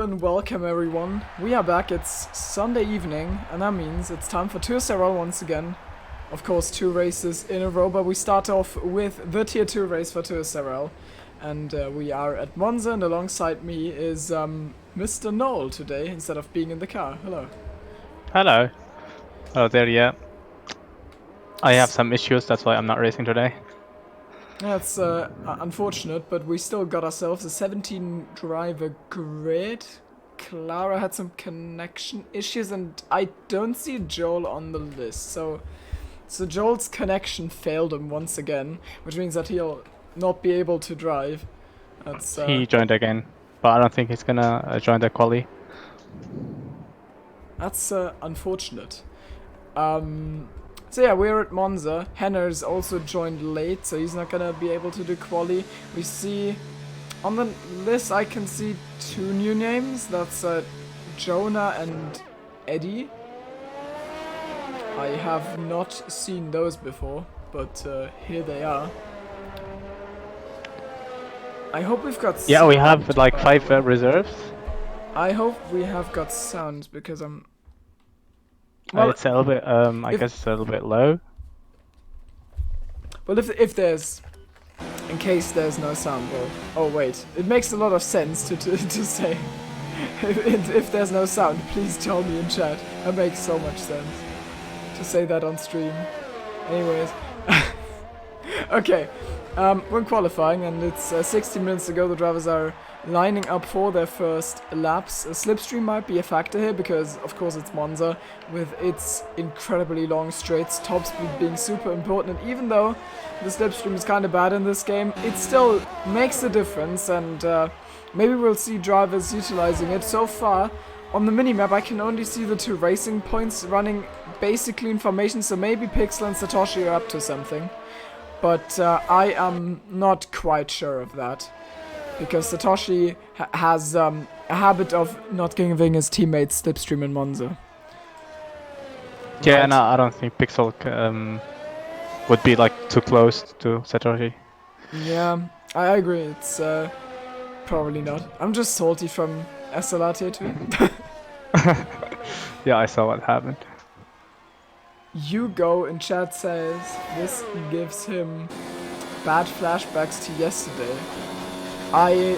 and welcome everyone. We are back, it's Sunday evening, and that means it's time for Tour SLR once again. Of course, 2 races in a row, but we start off with the Tier 2 race for Tour SLR. And we are at Monza, and alongside me is Mr. Noel today, instead of being in the car. Hello. Hello. Oh, there, yeah. I have some issues, that's why I'm not racing today. That's unfortunate, but we still got ourselves a 17 driver grid. Clara had some connection issues, and I don't see Joel on the list. So Joel's connection failed him once again, which means that he'll not be able to drive. That's He joined again, but I don't think he's gonna join the quali. That's unfortunate. So yeah, we're at Monza. Henner's also joined late, so he's not gonna be able to do quali. We see on the list I can see 2 new names. That's Jonah and Eddie. I have not seen those before, but here they are. I hope we've got Yeah, sound. we have like 5 reserves. I hope we have got sound because I'm. Well, It's a little bit, I guess it's a little bit low. well, if there's, in case there's no sound, well, oh wait, it makes a lot of sense to say, if there's no sound, please tell me in chat. That makes so much sense to say that on stream. Anyways, okay, we're qualifying, and it's 60 minutes ago. The drivers are lining up for their first laps. A slipstream might be a factor here because, of course, it's Monza with its incredibly long straights, top speed being super important. And even though the slipstream is kind of bad in this game, it still makes a difference, and maybe we'll see drivers utilizing it. So far, on the minimap, I can only see the 2 racing points running basically in formation, so maybe Pixel and Satoshi are up to something. But I am not quite sure of that, because Satoshi has a habit of not giving his teammates slipstream in Monza. Yeah, Right. no, I don't think Pixel would be like too close to Satoshi. Yeah, I agree. It's probably not. I'm just salty from SLR Tier 2. Yeah, I saw what happened. Hugo in chat says this gives him bad flashbacks to yesterday. I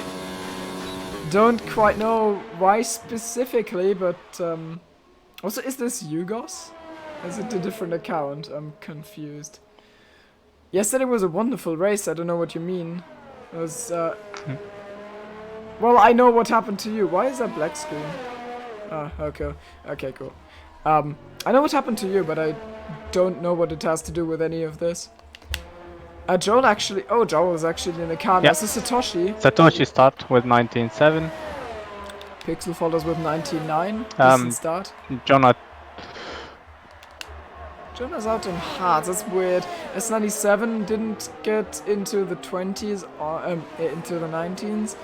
don't quite know why specifically, but also, is this Yugos? Is it a different account? I'm confused. Yesterday was a wonderful race. I don't know what you mean. It was well, I know what happened to you. Why is that black screen? Ah, okay. Okay, cool. I know what happened to you, but I don't know what it has to do with any of this. Joel actually... Oh, Joel is actually in the car. Yeah. This is Satoshi. Satoshi start with 19.7. Pixel follows with 19.9. Decent start. Jonah. Jonah's out in hards. That's weird. S97 didn't get into the 20s or into the 19s.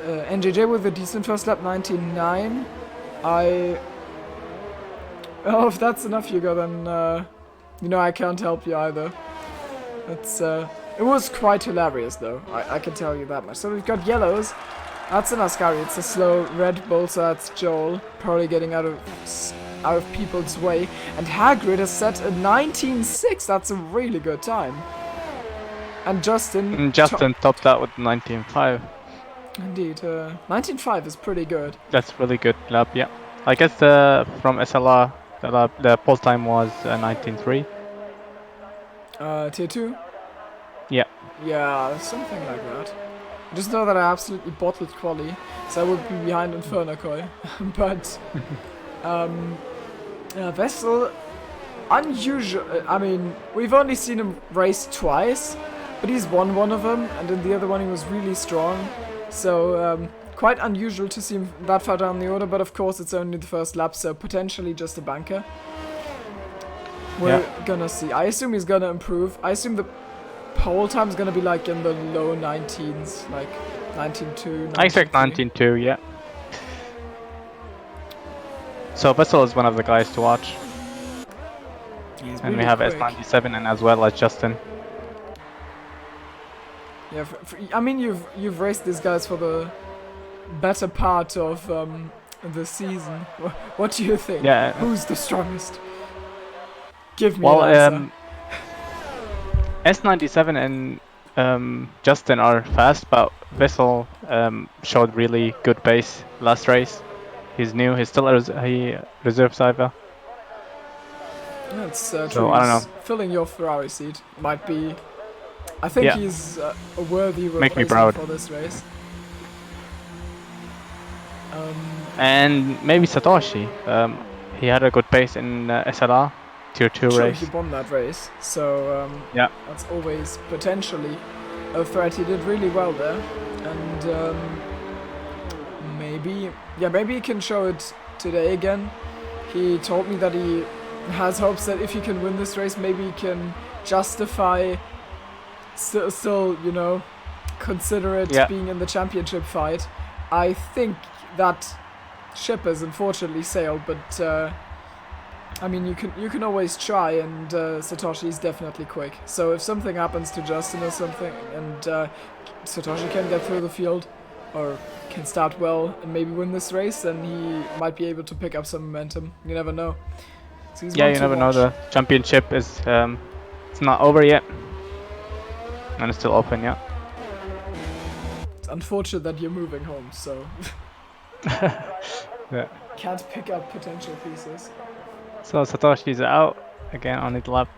NJJ with a decent first lap, 19.9. Oh, if that's enough, Hugo, then you know I can't help you either. It's it was quite hilarious though. I can tell you that much. So we've got yellows. That's an Ascari. It's a slow Red Bull, so that's Joel probably getting out of people's way. And Hagrid has set a 19.6. That's a really good time. And Justin Topped out with 19.5. Indeed, 19.5 is pretty good. That's really good lap, yeah. I guess from SLR, the pole time was 19.3. Tier 2? Yeah. Yeah, something like that. I just know that I absolutely bottled quali, so I would be behind Inferno Koi. But, Vessel, unusual. I mean, we've only seen him race twice, but he's won one of them, and in the other one he was really strong. So, quite unusual to see him that far down the order, but of course it's only the first lap, so potentially just a banker. We're gonna see. I assume he's gonna improve. I assume the pole time's gonna be like in the low 19s, like 19.2. I expect 19.2, yeah. So Vessel is one of the guys to watch. He's And really we have quick. S97 and as well as Justin. Yeah, I mean you've raced these guys for the better part of the season. What do you think? Yeah. Who's the strongest? Give me Well, an answer. S97 and Justin are fast, but Vessel showed really good pace last race. He's new. He's still a reserve driver. That's So true. I don't He's know. filling your Ferrari seat. Might be. I think Yeah. he's a worthy Make me replacement proud. for this race. And maybe Satoshi. He had a good pace in SLR Tier 2 True, race. he won that race, so Yeah. that's always potentially a threat. He did really well there, and maybe he can show it today again. He told me that he has hopes that if he can win this race, maybe he can justify still you know, consider it being in the championship fight. I think that ship has unfortunately sailed, but I mean, you can always try, and Satoshi's definitely quick. So if something happens to Justin or something, and Satoshi can get through the field, or can start well and maybe win this race, then he might be able to pick up some momentum. You never know. So he's Yeah, one you to never know. watch. The championship is it's not over yet, and it's still open. Yeah. It's unfortunate that you're moving home, so Yeah. can't pick up potential pieces. So Satoshi's out again on his lap.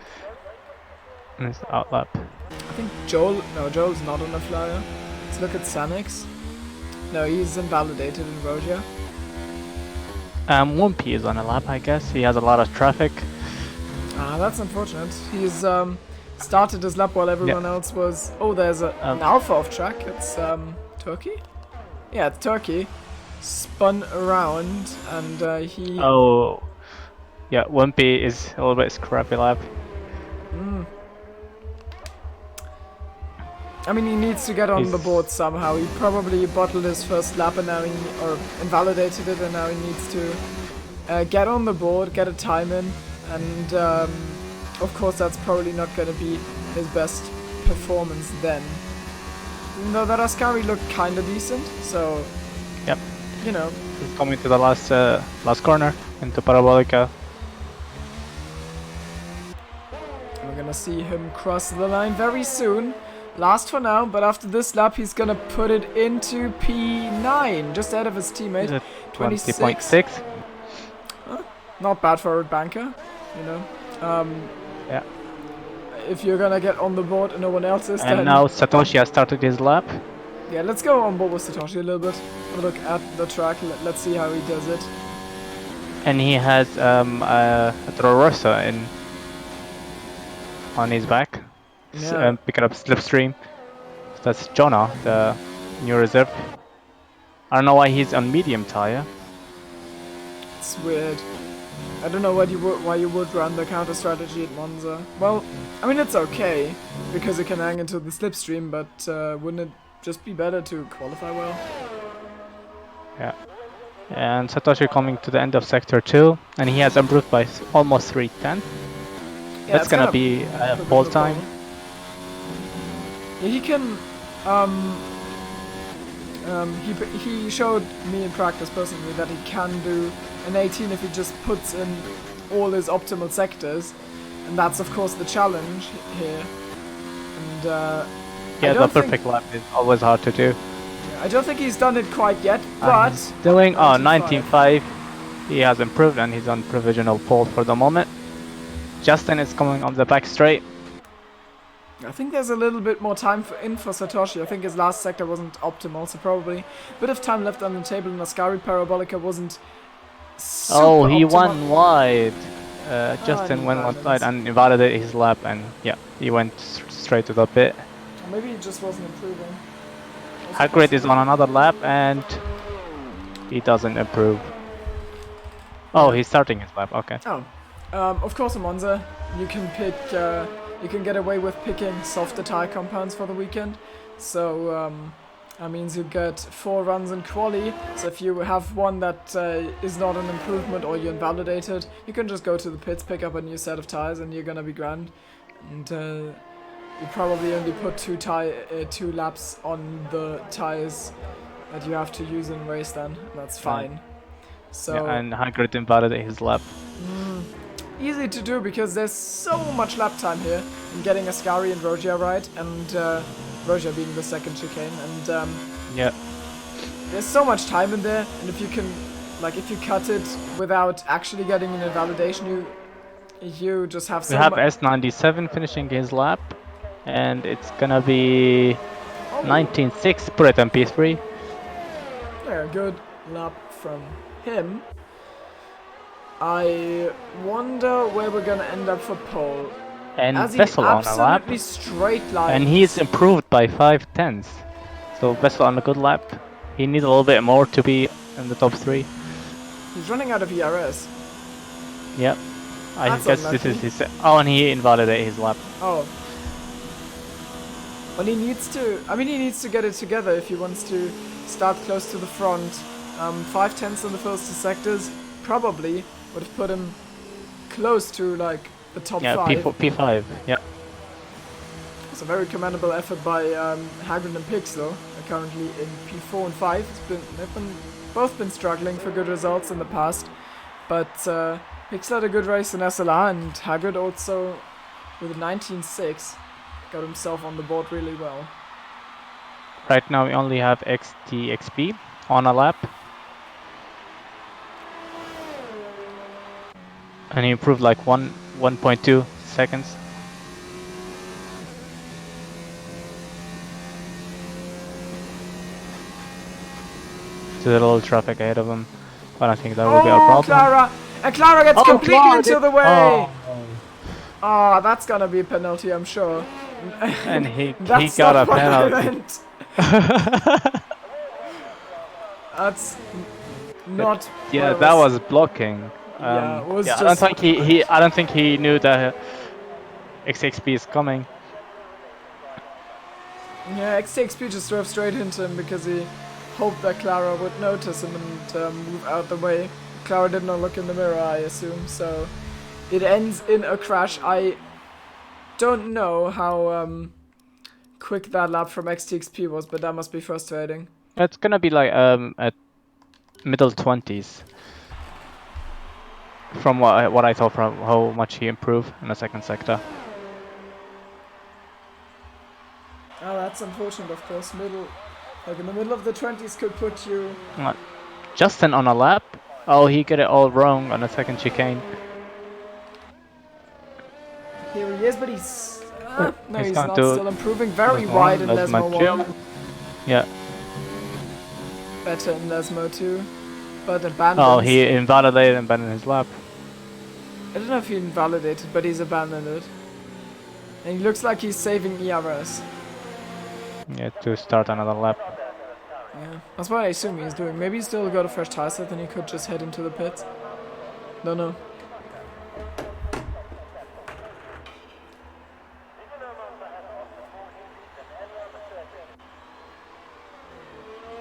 And his out lap. I think Joel's not on the flyer. Let's look at Sanix. No, he's invalidated in Rogia. 1P is on a lap, I guess. He has a lot of traffic. Ah, that's unfortunate. He's started his lap while everyone else was... Oh, there's an Alpha off track. It's Turkey? Yeah, it's Turkey. Spun around and he... Oh, yeah, 1P is a little bit scrappy lap. I mean, he needs to get on the board somehow. He probably bottled his first lap and now or invalidated it, and now he needs to get on the board, get a time in, and of course that's probably not going to be his best performance then. Even though that Ascari looked kind of decent, so Yep. you know. He's coming to the last corner into Parabolica. We're gonna see him cross the line very soon. Last for now, but after this lap he's gonna put it into P9, just ahead of his teammate. 20.6. Not bad for a banker, you know. Yeah. If you're gonna get on the board and no one else is, And then now Satoshi has started his lap. yeah, let's go on board with Satoshi a little bit. Have a look at the track. Let's see how he does it. And he has a Rosa on his back. Yeah. Picking up Slipstream. That's Jonah, the new reserve. I don't know why he's on medium tire. It's weird. I don't know why you would run the counter strategy at Monza. Well, I mean it's okay because it can hang into the slipstream, but wouldn't it just be better to qualify well? Yeah. And Satoshi coming to the end of sector 2, and he has improved by almost 310. Yeah, That's gonna be pole time. Yeah, he can. He showed me in practice personally that he can do an 18 if he just puts in all his optimal sectors, and that's of course the challenge here. And yeah, the perfect lap is always hard to do. I don't think he's done it quite yet, but doing 19.5. He has improved and he's on provisional pole for the moment. Justin is coming on the back straight. I think there's a little bit more time for Satoshi. I think his last sector wasn't optimal, so probably a bit of time left on the table, and Ascari Parabolica wasn't super he optimal. won wide. Justin went wide and invalidated his lap, and yeah, he went straight to the pit. Or maybe he just wasn't improving. Hagrid is on another lap and he doesn't improve. Oh, he's starting his lap, okay. Oh, of course in Monza you can pick, you can get away with picking softer tire compounds for the weekend. So that means you get 4 runs in quali. So if you have one that is not an improvement or you invalidate it, you can just go to the pits, pick up a new set of tires, and you're gonna be grand. And you probably only put 2 laps on the tires that you have to use in race then. That's fine. So Yeah, and Hagrid invalidated his lap. easy to do because there's so much lap time here in getting Ascari and Rogia right, and Rogia being the second chicane, and Yeah. there's so much time in there, and if you can, like, if you cut it without actually getting an invalidation, you just have We so have much. S97 finishing his lap, and it's gonna be Oh, 19.6, put it on P3. yeah, good lap from him. I wonder where we're gonna end up for pole. And As he Vessel on a lap, absolutely straight lines. and he's improved by 5/10. So Vessel on a good lap. He needs a little bit more to be in the top 3. He's running out of ERS. Yep. I That's guess this unlucky. is his... Oh, and he invalidated his lap. Oh. Well, he needs to. I mean, he needs to get it together if he wants to start close to the front. 5/10 on the first 2 sectors probably would have put him close to like the top Yeah, 5. P5. Yeah. It's a very commendable effort by Hagrid and Pix, though. They're currently in P4 and 5. They've both been struggling for good results in the past, but Pix had a good race in SLR, and Hagrid also with a 19.6 got himself on the board really well. Right now we only have XTXP on a lap. And he improved like 1.2 seconds. There's a little traffic ahead of him. I don't think that will be our problem. Clara! And Clara gets completely Clara into did- the way! Oh. Ah, that's gonna be a penalty, I'm sure. And he That's got a not what I penalty. meant. That's not. Yeah, what I that was blocking. Yeah, it was I don't just- think I don't think he knew that XXP is coming. Yeah, XTXP just drove straight into him because he hoped that Clara would notice him and move out the way. Clara did not look in the mirror, I assume, so it ends in a crash. I don't know how quick that lap from XTXP was, but that must be frustrating. It's gonna be like at middle 20s. From what I thought from how much he improved in the second sector. Oh, that's unfortunate, of course. Like in the middle of the 20s could put you. Justin on a lap. Oh, he got it all wrong on the second chicane. Here he is, but he's. No, He's he's gone not to still improving. Very Lesmo wide in 1, Lesmo Lesmo 1. 2. Yeah. Better in Lesmo 2. But abandoned. Oh, he invalidated and abandoned his lap. I don't know if he invalidated, but he's abandoned it. And he looks like he's saving ERS. Yeah, to start another lap. Yeah, that's what I assume he's doing. Maybe he's still got a fresh tire set and he could just head into the pits. Don't know.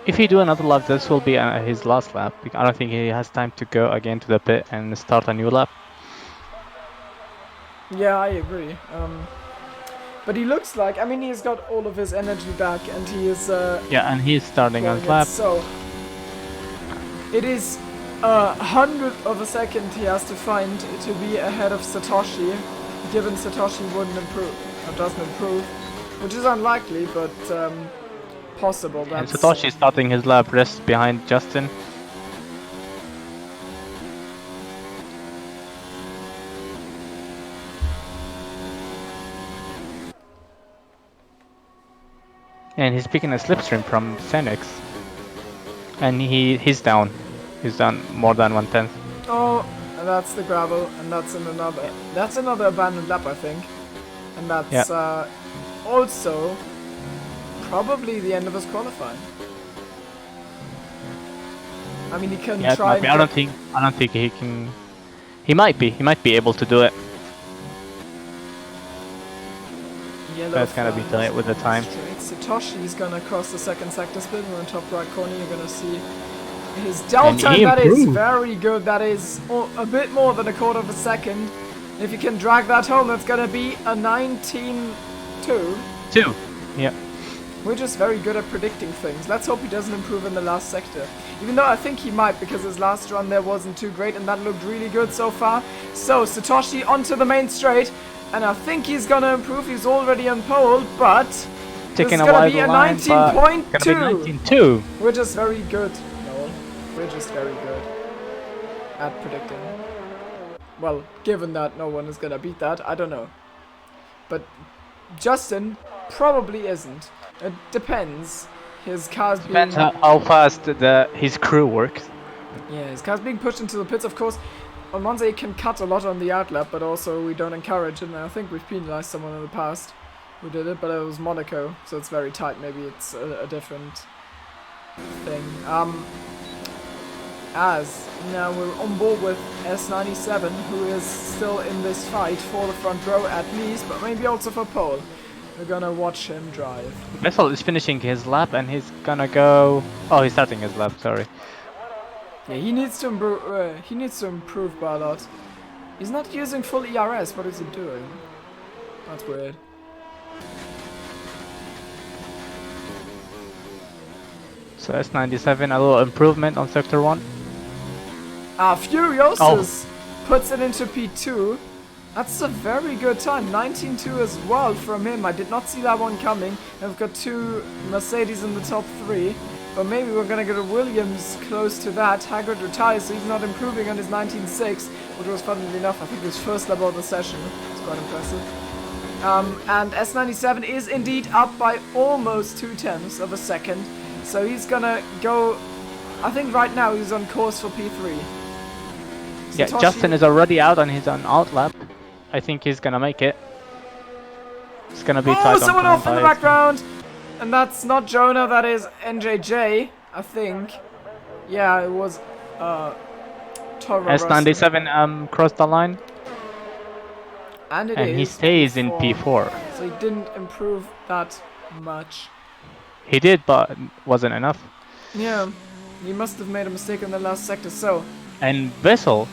If he do another lap, this will be his last lap. I don't think he has time to go again to the pit and start a new lap. Yeah, I agree. But he looks like, I mean, he's got all of his energy back and he is... Yeah, and he's starting on his lap. So, it is 100th of a second he has to find to be ahead of Satoshi, given Satoshi wouldn't improve, or doesn't improve, which is unlikely, but possible. And That's Satoshi starting his lap just behind Justin. And he's picking a slipstream from Xenix. And he's down. He's down more than 1/10. Oh, and that's the gravel, and that's in another. That's another abandoned lap, I think, and that's also probably the end of his qualifying. I mean, he can Yeah, it try. might be. I don't think he can. He might be able to do it. That's gonna be tight with the time. Satoshi's gonna cross the second sector split, and on top right corner you're gonna see his delta. And he that is improved. very good. That is a bit more than a quarter of a second. If you can drag that home, that's gonna be a 19.2. 2. Yeah. We're just very good at predicting things. Let's hope he doesn't improve in the last sector. Even though I think he might, because his last run there wasn't too great and that looked really good so far. So, Satoshi onto the main straight. And I think he's gonna improve. He's already on pole, but Taking this is gonna be a 19.2. We're just very good. No, we're just very good at predicting. Well, given that no one is gonna beat that, I don't know. But Justin probably isn't. It depends. His car's Depends how fast his crew works. Yeah, his car's being pushed into the pits, of course. On Monza, he can cut a lot on the outlap, but also we don't encourage it. And I think we've penalized someone in the past who did it, but it was Monaco, so it's very tight. Maybe it's a different thing. As now we're on board with S97, who is still in this fight for the front row at least, but maybe also for pole. We're gonna watch him drive. Vettel is finishing his lap, and he's gonna go. Oh, he's starting his lap. Sorry. Yeah, he needs to improve. He needs to improve by a lot. He's not using full ERS. What is he doing? That's weird. So S97, a little improvement on sector 1. Furiosus puts it into P2. That's a very good time. 19.2 as well from him. I did not see that one coming. And we've got 2 Mercedes in the top 3. But maybe we're going to get a Williams close to that. Haggard retires, so he's not improving on his 19.6, which was funnily enough, I think, his first lap of the session. It's quite impressive. And S97 is indeed up by almost 0.2 of a second. So he's going to go, I think right now he's on course for P3. Yeah, Justin is already out on his own out lap. I think he's going to make it. It's going to be tight on someone off in the background! And that's not Jonah, that is NJJ, I think. Yeah, it was Toro S97 crossed the line. And he stays in P4. So he didn't improve that much. He did, but wasn't enough. Yeah, he must have made a mistake in the last sector, so... And Whistle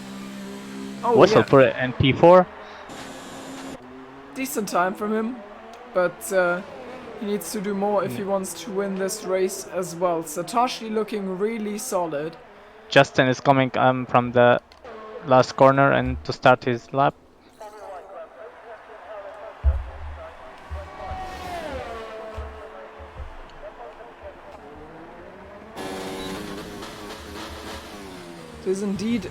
yeah. put it in P4. Decent time from him, but he needs to do more if he wants to win this race as well. Satoshi looking really solid. Justin is coming from the last corner and to start his lap. He's indeed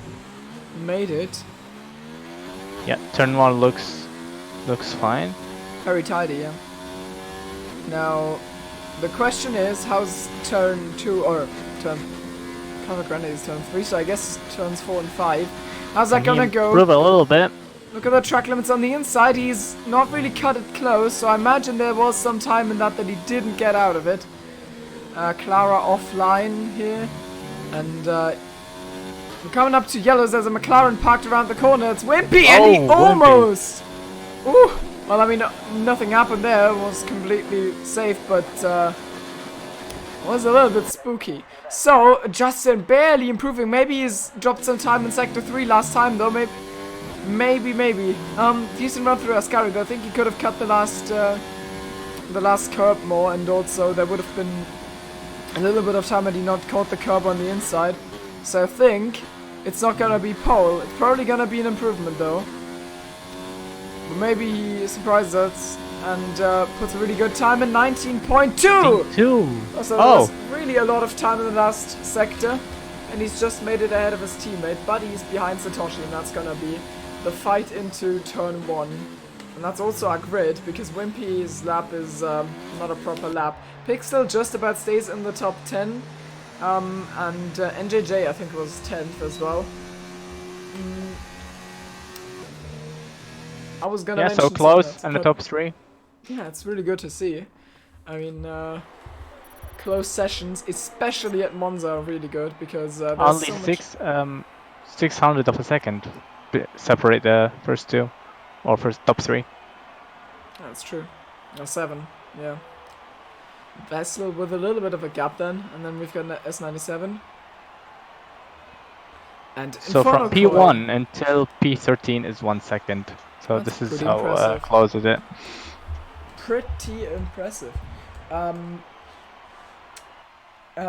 made it. Yeah, turn 1 looks fine. Very tidy, yeah. Now, the question is, how's turn 2 or turn... Casa Grande is turn 3, so I guess turns 4 and 5. How's that gonna go? Improve a little bit. Look at the track limits on the inside. He's not really cut it close, so I imagine there was some time in that he didn't get out of it. Clara offline here, and we're coming up to yellows. There's a McLaren parked around the corner. It's Wimpy, and he almost... Ooh! Well, I mean, nothing happened there. It was completely safe, but was a little bit spooky. So, Justin barely improving. Maybe he's dropped some time in Sector 3 last time, though. Maybe. Decent run through Ascari, though. I think he could have cut the last curb more, and also there would have been a little bit of time had he not caught the curb on the inside. So I think it's not gonna be pole. It's probably gonna be an improvement, though. But maybe he surprises us and puts a really good time in 19.2! So there's really a lot of time in the last sector, and he's just made it ahead of his teammate, but he's behind Satoshi, and that's gonna be the fight into turn 1. And that's also our grid, because Wimpy's lap is not a proper lap. Pixel just about stays in the top 10, and NJJ I think was 10th as well. I was gonna mention so close in the top 3. Yeah, it's really good to see. I mean, close sessions, especially at Monza, are really good because there's only so much 600 of a second separate the first 2 or first top 3. That's true. Or 7, yeah. Vessel with a little bit of a gap then, and then we've got an S97. And so from P1 until P13 is 1 second. So That's this is how close is it. Pretty impressive.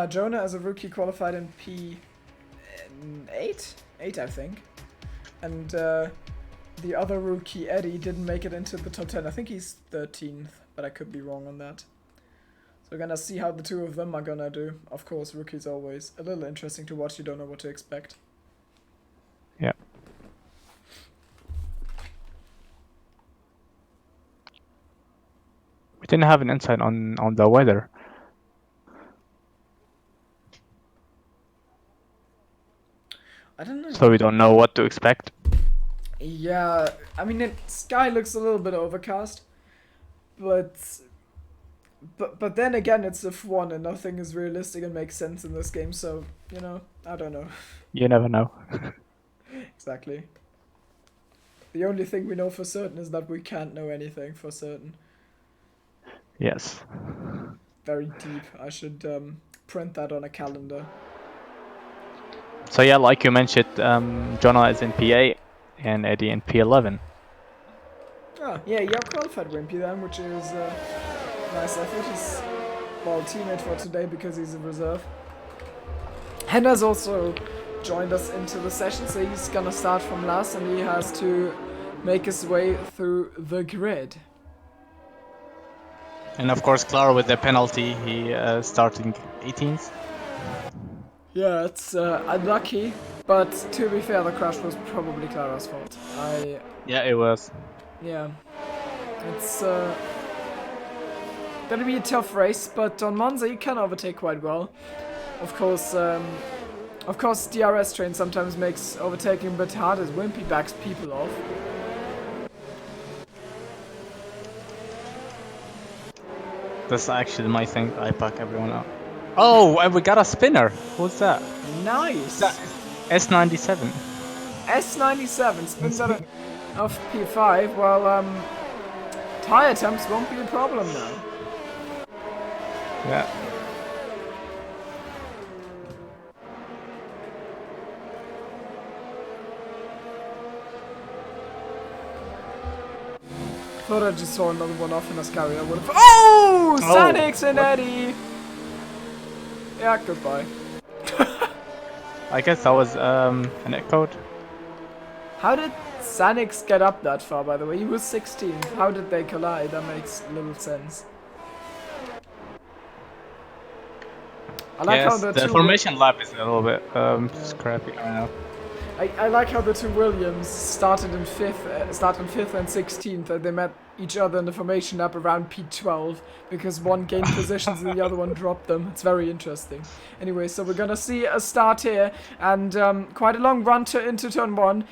Jonah as a rookie qualified in P8? 8, I think. And the other rookie, Eddie, didn't make it into the top 10. I think he's 13th, but I could be wrong on that. So we're gonna see how the two of them are gonna do. Of course, rookies always a little interesting to watch. You don't know what to expect. Yeah. We didn't have an insight on the weather. I don't know. So we don't know what to expect. Yeah, I mean, the sky looks a little bit overcast, but then again, it's F1 and nothing is realistic and makes sense in this game. So you know, I don't know. You never know. Exactly. The only thing we know for certain is that we can't know anything for certain. Yes. Very deep. I should print that on a calendar. So yeah, like you mentioned, Jonah is in P8 and Eddie in P11. Ah, yeah, you're qualified Wimpy then, which is nice. I think he's, well, teammate for today because he's a reserve. Henna's also joined us into the session, so he's gonna start from last and he has to make his way through the grid. And of course, Clara with the penalty, he starting 18th. Yeah, it's unlucky, but to be fair, the crash was probably Clara's fault. Yeah, it was. Yeah, it's gonna be a tough race, but on Monza you can overtake quite well. Of course, DRS train sometimes makes overtaking a bit hard as Wimpy backs people off. That's actually my thing. I back everyone up. Oh, and we got a spinner. What's that? Nice! S97. S97 spins out of P5. Well, tire attempts won't be a problem now. Yeah. Thought I just saw another one off in Ascari. I would have. Oh! Sanix and Eddie! Yeah, goodbye. I guess that was an code. How did Sanix get up that far, by the way? He was 16th. How did they collide? That makes little sense. I like how the formation lap is a little bit scrappy right now. I like how the two Williams started in 5th and 16th, and they met each other in the formation lap around P12 because one gained positions and the other one dropped them. It's very interesting. Anyway, so we're gonna see a start here and quite a long run into turn 1,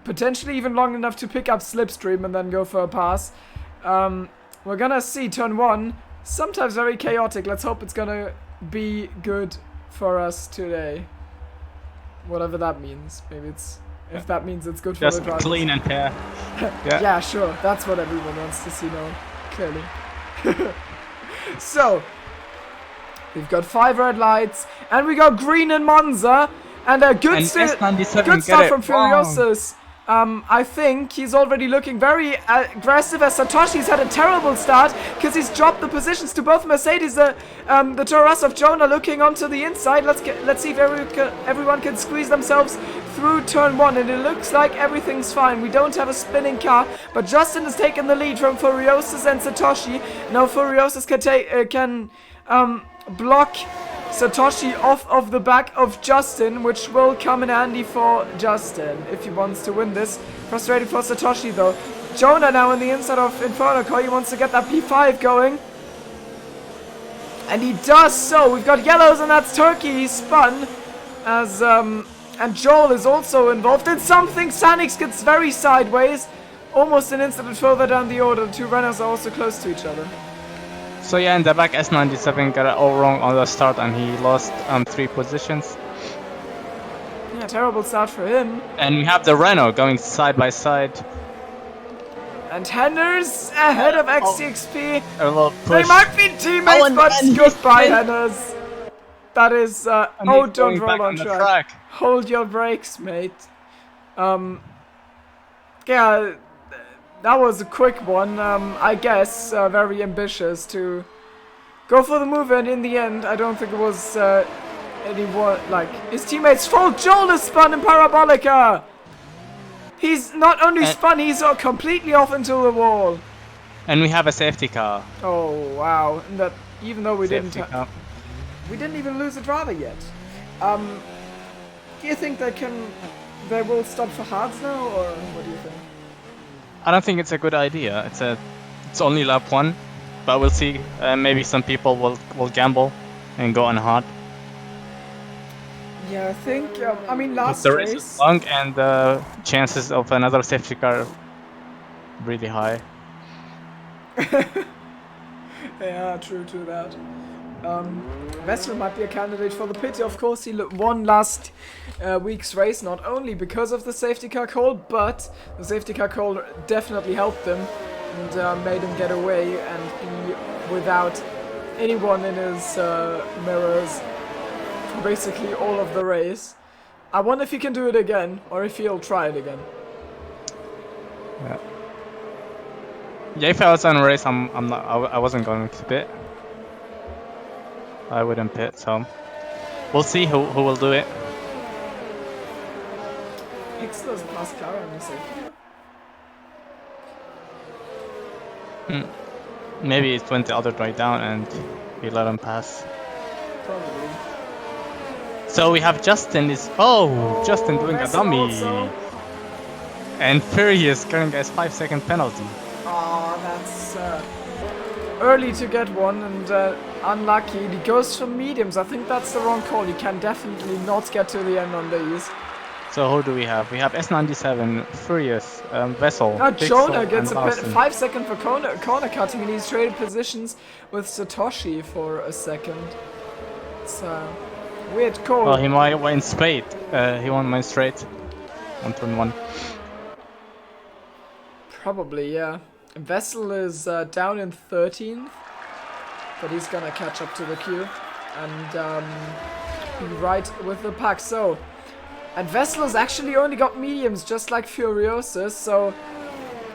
potentially even long enough to pick up slipstream and then go for a pass. We're gonna see turn 1, sometimes very chaotic. Let's hope it's gonna be good for us today. Whatever that means. Maybe it's... If that means it's good for the drivers. Just clean and tear. Yeah, sure. That's what everyone wants to see now. Clearly. So, we've got 5 red lights, and we got green in Monza, and a good start from Furiosus. I think he's already looking very aggressive as Satoshi's had a terrible start because he's dropped the positions to both Mercedes. The Taurus of Jonah looking onto the inside. Let's see if everyone can squeeze themselves through turn 1, and it looks like everything's fine. We don't have a spinning car, but Justin has taken the lead from Furiosus and Satoshi. Now Furiosus can block Satoshi off of the back of Justin, which will come in handy for Justin if he wants to win this. Frustrating for Satoshi though. Jonah now on the inside of Inferno Core. He wants to get that P5 going. And he does so. We've got yellows and that's Turkey. He spun. As and Joel is also involved in something. Sanix gets very sideways. Almost an instant further down the order. The two runners are also close to each other. So yeah, in the back, S97 got it all wrong on the start and he lost 3 positions. Yeah, terrible start for him. And we have the Renault going side by side. And Henners ahead of XTXP. A little push. They might be teammates, but goodbye, Henners. That is, oh, don't roll on track. Hold your brakes, mate. Yeah, that was a quick one. I guess very ambitious to go for the move, and in the end, I don't think it was anyone, like, his teammates' fault. Joel is spun in Parabolica! He's not only spun, he's completely off into the wall. And we have a safety car. Oh, wow. And that, even though we didn't even lose a driver yet. Do you think they will stop for hards now, or what do you think? I don't think it's a good idea. It's only lap 1, but we'll see. Maybe some people will gamble and go on hard. Yeah, I think. I mean, last the race is long and the chances of another safety car really high. Yeah, true that. Vettel might be a candidate for the pit. Of course, he won last week's race, not only because of the safety car call, but the safety car call definitely helped them and made him get away and be without anyone in his mirrors for basically all of the race. I wonder if he can do it again, or if he'll try it again. Yeah, if I was on a race, I wasn't going to pit. I wouldn't pit, so we'll see who will do it. Pixel's past Clara on the safety car? Maybe it went the other way down and we let him pass. Probably. So we have Justin Justin doing a dummy. Also. And Furious getting a 5-second penalty. Oh, that's early to get one and unlucky. He goes for mediums. I think that's the wrong call. You can definitely not get to the end on these. So who do we have? We have S97, Furious, Vessel. Now Jonah gets a 5 second for corner cutting, and he's traded positions with Satoshi for a second. It's a weird call. Well, he might win straight. He won mine straight on turn 1. Probably, yeah. Vessel is down in 13th, but he's gonna catch up to the queue and be right with the pack. So, and Vessel has actually only got mediums, just like Furiosus. So,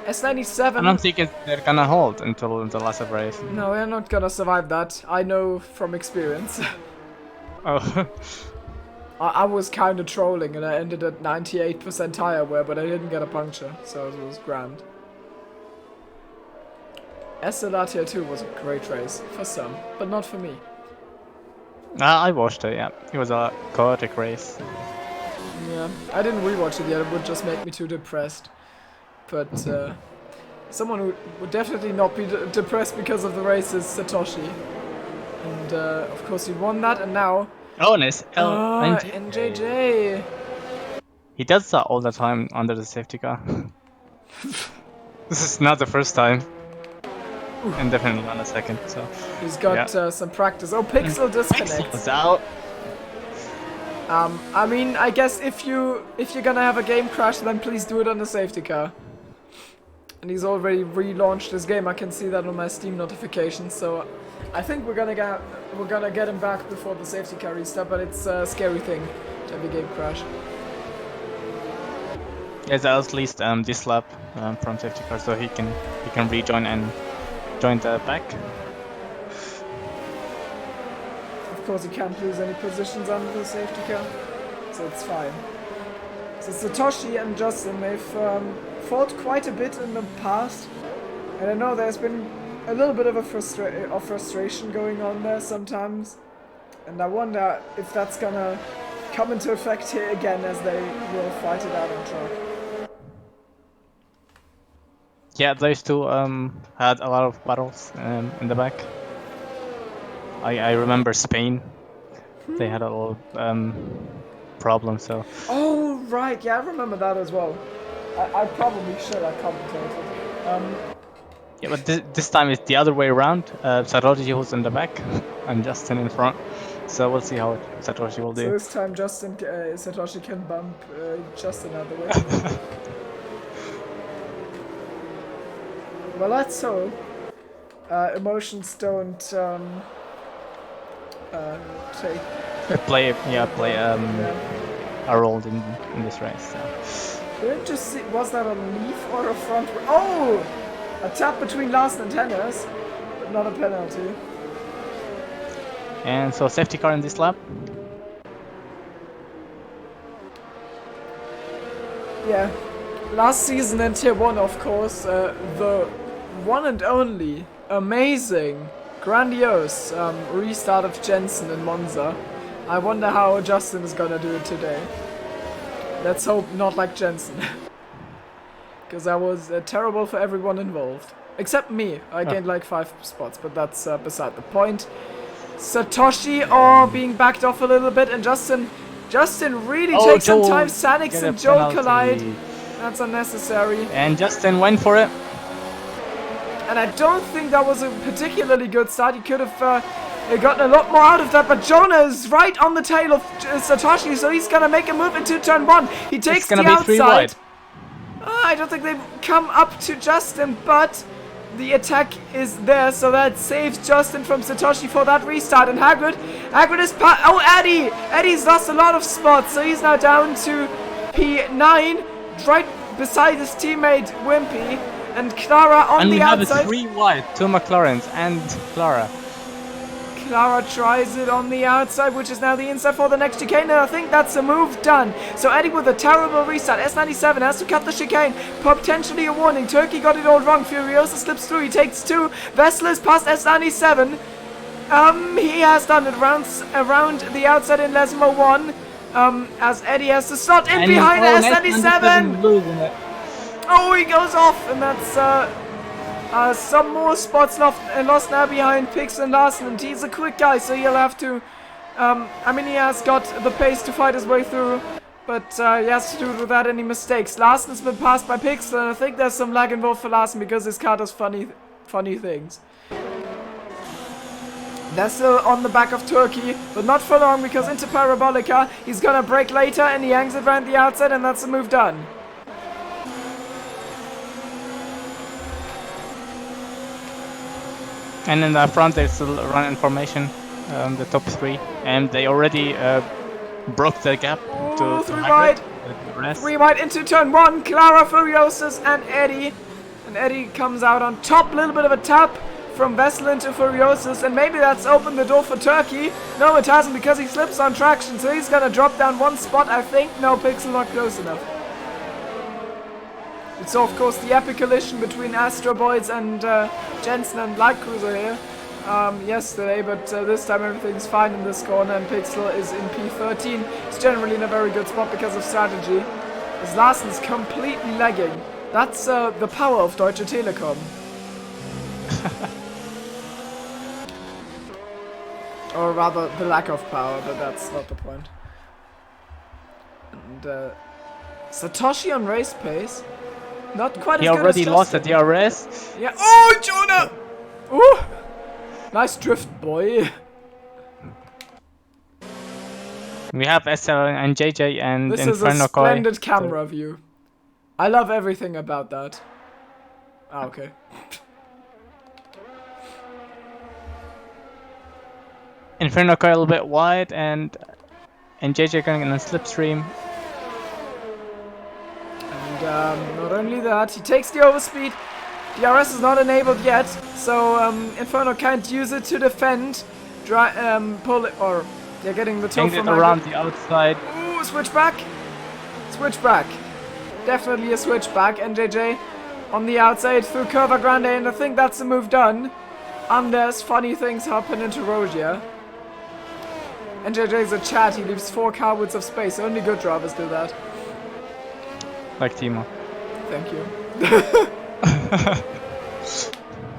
S97. I don't think they're gonna hold until the last race. No, we're not gonna survive that. I know from experience. Oh. I was kind of trolling, and I ended at 98% tire wear, but I didn't get a puncture, so it was grand. SLR Tier 2 was a great race, for some, but not for me. I watched it, yeah. It was a chaotic race. Yeah, I didn't rewatch it yet, it would just make me too depressed. But someone who would definitely not be depressed because of the race is Satoshi. And of course he won that, and now... Oh, nice. NJJ! He does that all the time under the safety car. This is not the first time. And definitely not the second, so... He's got some practice. Oh, Pixel disconnects. Pixel's out. I mean, I guess if you're gonna have a game crash, then please do it on the safety car. And he's already relaunched his game. I can see that on my Steam notifications. So I think we're gonna get him back before the safety car restart. But it's a scary thing to have a game crash. Yes, at least this lap from safety car, so he can rejoin and join the back. Of course, he can't lose any positions under the safety car, so it's fine. So Satoshi and Justin, they've fought quite a bit in the past, and I know there's been a little bit of a frustration going on there sometimes, and I wonder if that's gonna come into effect here again as they will fight it out on track. Yeah, those two had a lot of battles in the back. I remember Spain. They had a lot of problems, so... Oh, right, yeah, I remember that as well. I probably should have commentated. Yeah, but this time it's the other way around. Satoshi was in the back and Justin in front. So we'll see how Satoshi will do. So this time Satoshi can bump Justin out the way. Well, let's hope emotions don't play a role in this race. So. Did it just see, was that a leaf or a front? Oh, a tap between Larsen and Hennes, but not a penalty. And so safety car in this lap. Yeah, last season in Tier 1, of course, the one and only, amazing, grandiose restart of Jensen in Monza. I wonder how Justin is gonna do it today. Let's hope not like Jensen. Because that was terrible for everyone involved. Except me. I gained like 5 spots, but that's beside the point. Satoshi being backed off a little bit, and Justin really takes some time. Sanix and Joe collide. That's unnecessary. And Justin went for it. And I don't think that was a particularly good start. He could have gotten a lot more out of that, but Jonah is right on the tail of Satoshi, so he's gonna make a move into turn 1. He takes the outside. 3 wide. I don't think they've come up to Justin, but the attack is there, so that saves Justin from Satoshi for that restart. And Hagrid is Eddie! Eddie's lost a lot of spots, so he's now down to P9, right beside his teammate Wimpy, and Clara on the outside. And we have 3 wide, 2 McLarens and Clara. Clara tries it on the outside, which is now the inside for the next chicane, and I think that's a move done. So Eddie with a terrible restart. S97 has to cut the chicane. Potentially a warning. Turkey got it all wrong. Furiosa slips through. He takes 2. Vessel is past S97. He has done it around the outside in Lesmo 1. As Eddie has to slot in behind S97. Oh, he goes off, and that's some more spots lost now behind Pix and Larsen, and he's a quick guy, so he'll have to, I mean, he has got the pace to fight his way through, but he has to do it without any mistakes. Larsen's been passed by Pix, and I think there's some lag involved for Larsen because his car does funny things. They're still on the back of Turkey, but not for long because into Parabolica, he's gonna brake later, and he hangs it around the outside, and that's a move done. And in the front, they still run in formation, the top 3, and they already broke the gap to 3 wide. 3 wide into turn 1. Clara, Furiosus, and Eddie. And Eddie comes out on top. A little bit of a tap from Vessel into Furiosus, and maybe that's opened the door for Turkey. No, it hasn't, because he slips on traction, so he's gonna drop down 1 spot, I think. No, Pixel not close enough. It's of course the epic collision between Astro Boys and Jensen and Light Cruiser here yesterday, but this time everything's fine in this corner, and Pixel is in P13. It's generally in a very good spot because of strategy. As Larsen's completely lagging. That's the power of Deutsche Telekom. Or rather, the lack of power, but that's not the point. And Satoshi on race pace. Not quite he as good already as lost the Justin. DRS. Yeah. Oh, Jonah! Ooh! Nice drift, boy. We have SL and JJ and This Inferno is a Koi. splendid camera view. I love everything about that. Ah, okay. Inferno Koi a little bit wide, and JJ going in a slipstream. And not only that, he takes the overspeed. DRS is not enabled yet, so Inferno can't use it to defend. Pull it, or they're getting the toe from around the outside. Ooh, switchback. Switchback. Definitely a switchback. NJJ on the outside through Curva Grande, and I think that's the move done. Unless funny things happen into Rogia. NJJ is a chat, he leaves 4 car widths of space. Only good drivers do that. Like Timo. Thank you.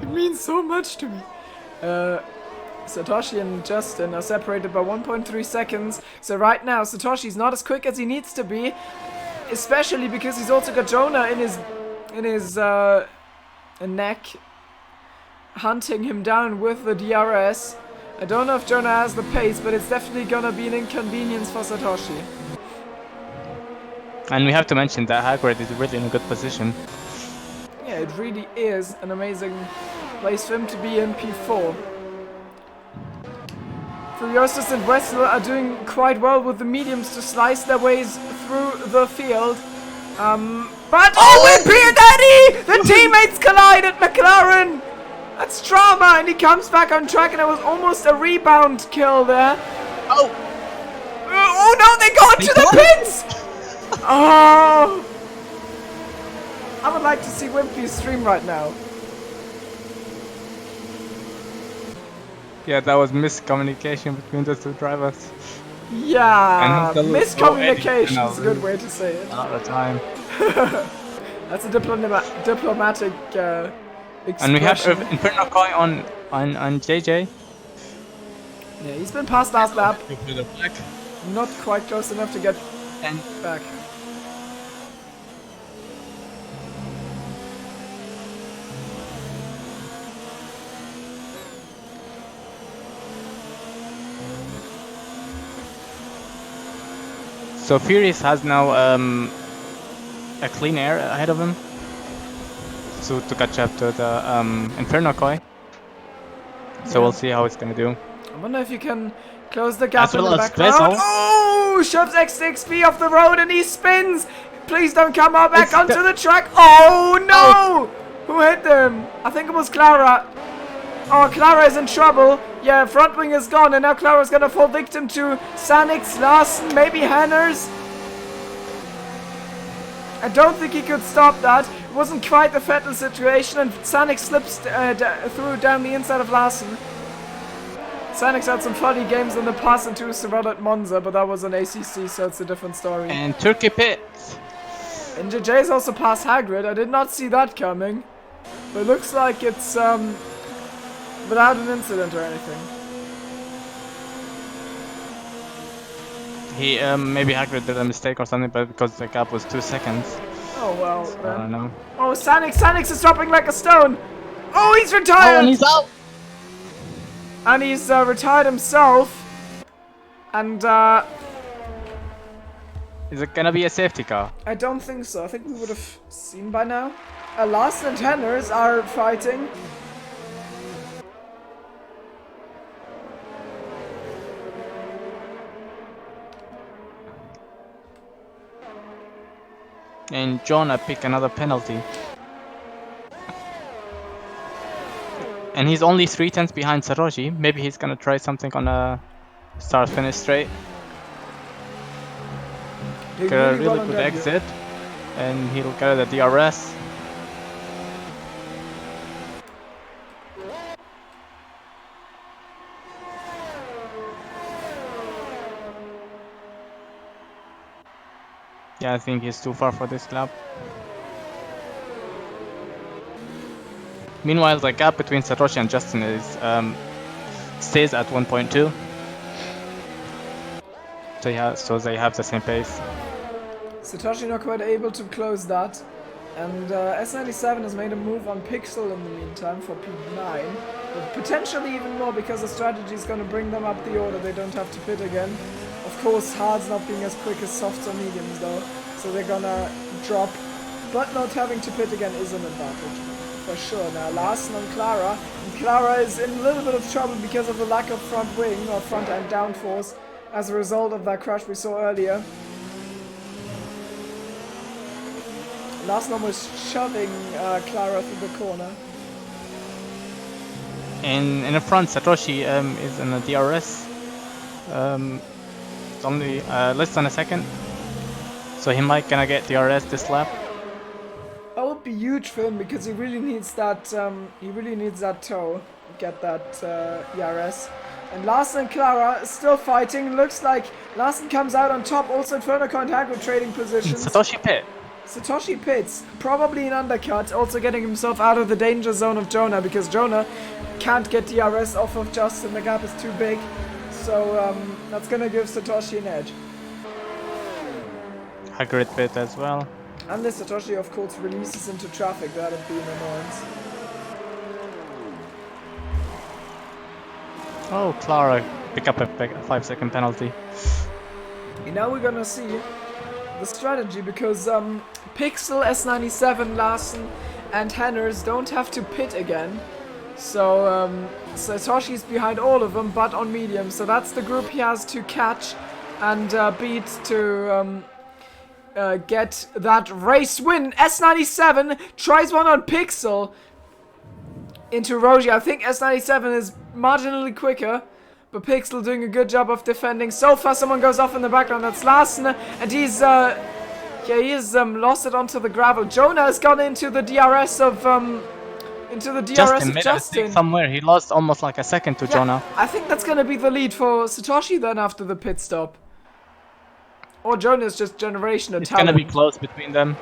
It means so much to me. Satoshi and Justin are separated by 1.3 seconds. So right now, Satoshi's not as quick as he needs to be. Especially because he's also got Jonah in his neck. Hunting him down with the DRS. I don't know if Jonah has the pace, but it's definitely gonna be an inconvenience for Satoshi. And we have to mention that Hagrid is really in a good position. Yeah, it really is an amazing place for him to be in P4. Furiosus and Wessel are doing quite well with the mediums to slice their ways through the field. But Wimpy and Eddie! The teammates collide at McLaren! That's drama, and he comes back on track, and it was almost a rebound kill there. Oh! Oh no, they go into the pits! Oh! I would like to see Wimpy's stream right now. Yeah, that was miscommunication between the two drivers. Yeah, And miscommunication is a good way to say it. Another time. That's a diplomatic expression. And we have Inferno Koi on JJ. Yeah, he's been past last lap. The black. Not quite close enough to get And back. so Furious has now a clean air ahead of him. So to catch up to the Inferno Koi. So we'll see how it's gonna do. I wonder if you can close the gap As well in the as background. Vessel. Oh! Shoves XXP off the road and he spins! Please don't come out back It's onto the track. Oh no! Who hit them? I think it was Clara. Oh, Clara is in trouble. Yeah, front wing is gone and now Clara's gonna fall victim to Sanix, Larsen, maybe Hanners. I don't think he could stop that. It wasn't quite the Vettel situation and Sanix slips through down the inside of Larsen. Sanix had some funny games in the past and two Sirot at Monza, but that was an ACC, so it's a different story. And Turkey Pit. And JJ's also passed Hagrid. I did not see that coming. But it looks like it's without an incident or anything. He maybe Hagrid did a mistake or something, but because the gap was 2 seconds. Oh well. So I don't know. Oh, Sanix is dropping like a stone. Oh, he's retired. Oh, and he's out. And he's retired himself. And Is it gonna be a safety car? I don't think so. I think we would have seen by now. Larsen and Henners are fighting. And Jonah pick another penalty. And he's only 3/10 behind Satoshi. Maybe he's gonna try something on a start finish straight. Get a really good exit. And he'll get the DRS. Yeah, I think he's too far for this lap. Meanwhile, the gap between Satoshi and Justin is stays at 1.2. So they have the same pace. Satoshi not quite able to close that. And S97 has made a move on Pixel in the meantime for P9. But potentially even more because the strategy is going to bring them up the order. They don't have to pit again. Of course, hards not being as quick as softs or mediums though. So they're gonna drop. But not having to pit again is an advantage. For sure. Now Larsen and Clara. And Clara is in a little bit of trouble because of the lack of front wing or front end downforce as a result of that crash we saw earlier. Larsen almost shoving Clara through the corner. And in the front, Satoshi is in a DRS. It's only less than a second. So he might gonna get DRS this lap. That would be huge for him because he really needs that. He really needs that toe. Get that ERS. And Larsen and Clara still fighting. Looks like Larsen comes out on top. Also Inferno and Hagrid trading positions. Satoshi pit. Satoshi pits. Probably an undercut. Also getting himself out of the danger zone of Jonah because Jonah can't get DRS off of Justin. The gap is too big. So that's gonna give Satoshi an edge. Hagrid pit as well. Unless Satoshi, of course, releases into traffic, that would be an annoyance. Oh, Clara pick up a 5-second penalty. And now we're gonna see the strategy because Pixel, S97, Larsen, and Henners don't have to pit again. So Satoshi's behind all of them, but on medium. So that's the group he has to catch and beat to get that race win. S97 tries one on Pixel. into Rogi. I think S97 is marginally quicker, but Pixel doing a good job of defending. So far, someone goes off in the background. That's Larsen, and he's lost it onto the gravel. Jonah has gone into the DRS of Justin. Somewhere he lost almost like a second to Jonah. I think that's gonna be the lead for Satoshi then after the pit stop. Or Jonah's just generational It's talent. gonna be close between them.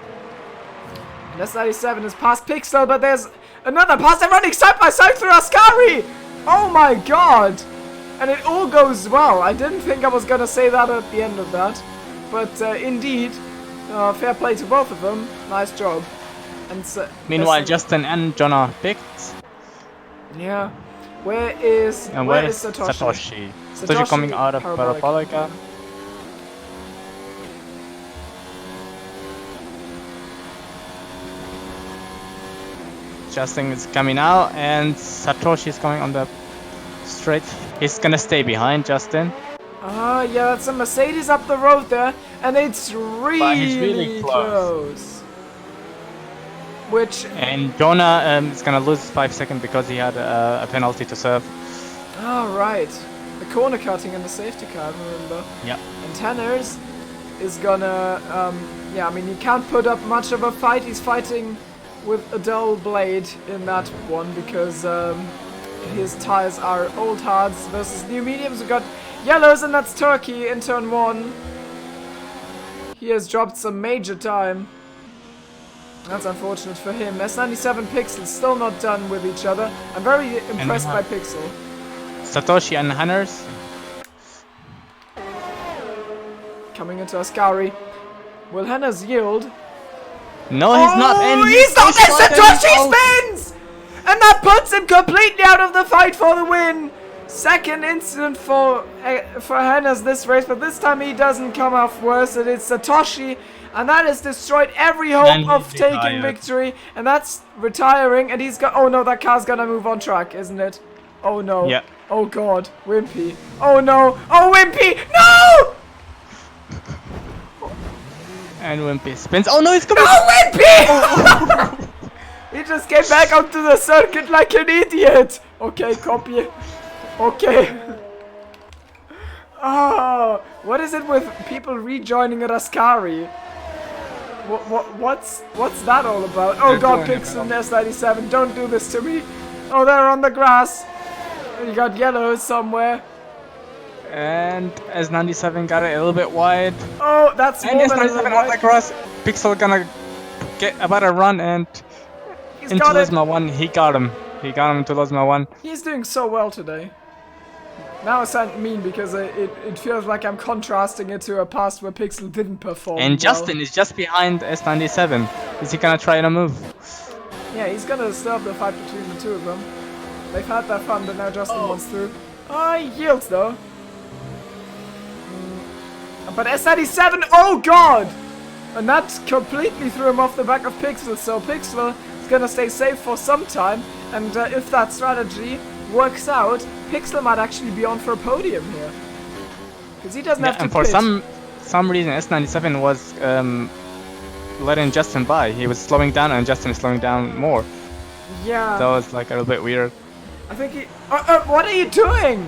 And S97 is past Pixel, but there's another pass. They're running side by side through Ascari! Oh my god! And it all goes well. I didn't think I was gonna say that at the end of that. But indeed, fair play to both of them. Nice job. And meanwhile, Justin and Jonah picked. Yeah. Where is Satoshi? Satoshi coming out of Parabolica. Justin is coming out, and Satoshi is coming on the straight. He's gonna stay behind Justin. Yeah, that's a Mercedes up the road there, and it's really close. And Jonah is gonna lose 5 seconds because he had a penalty to serve. Oh, right. The corner cutting and the safety car, I remember. Yeah. And Tanners is gonna, I mean, he can't put up much of a fight. He's fighting with a dull blade in that one because his tires are old hards versus new mediums. We've got yellows, and that's Turkey in turn 1. He has dropped some major time. That's unfortunate for him. S97 Pixel still not done with each other. I'm very impressed by Pixel. Satoshi and Hanners coming into Ascari. Will Hanners yield? No, he's not. And he's not. And Satoshi spins! And that puts him completely out of the fight for the win. Second incident for Hanners this race, but this time he doesn't come off worse. It is Satoshi, and that has destroyed every hope of taking victory. And that's retiring. And he's got. Oh no, that car's gonna move on track, isn't it? Oh no. Yeah. Oh god, Wimpy. Oh no. Oh Wimpy. No! And Wimpy spins. Oh no, he's coming! No, Wimpy! He just came back onto the circuit like an idiot. Okay, copy. Okay. Oh, what is it with people rejoining at Ascari? What's that all about? Oh god, Pixel and S97, don't do this to me. Oh, they're on the grass. You got yellows somewhere. And S97 got it a little bit wide. Oh, that's and more than S97 on the grass. Pixel gonna get about a run, and into Lesma 1, he got him. He got him to Lesma 1. He's doing so well today. Now I sound mean because it feels like I'm contrasting it to a past where Pixel didn't perform. And Justin is just behind S97. Is he gonna try to move? Yeah, he's gonna stir up the fight between the two of them. They've had their fun, but now Justin wants through. Oh, he yields though. But S97, oh god! And that completely threw him off the back of Pixel, so Pixel is gonna stay safe for some time, and if that strategy works out, Pixel might actually be on for a podium here. Because he doesn't have to and for pit. some reason S97 was letting Justin by. He was slowing down and Justin is slowing down more. Yeah. That was like a little bit weird. I think he... what are you doing?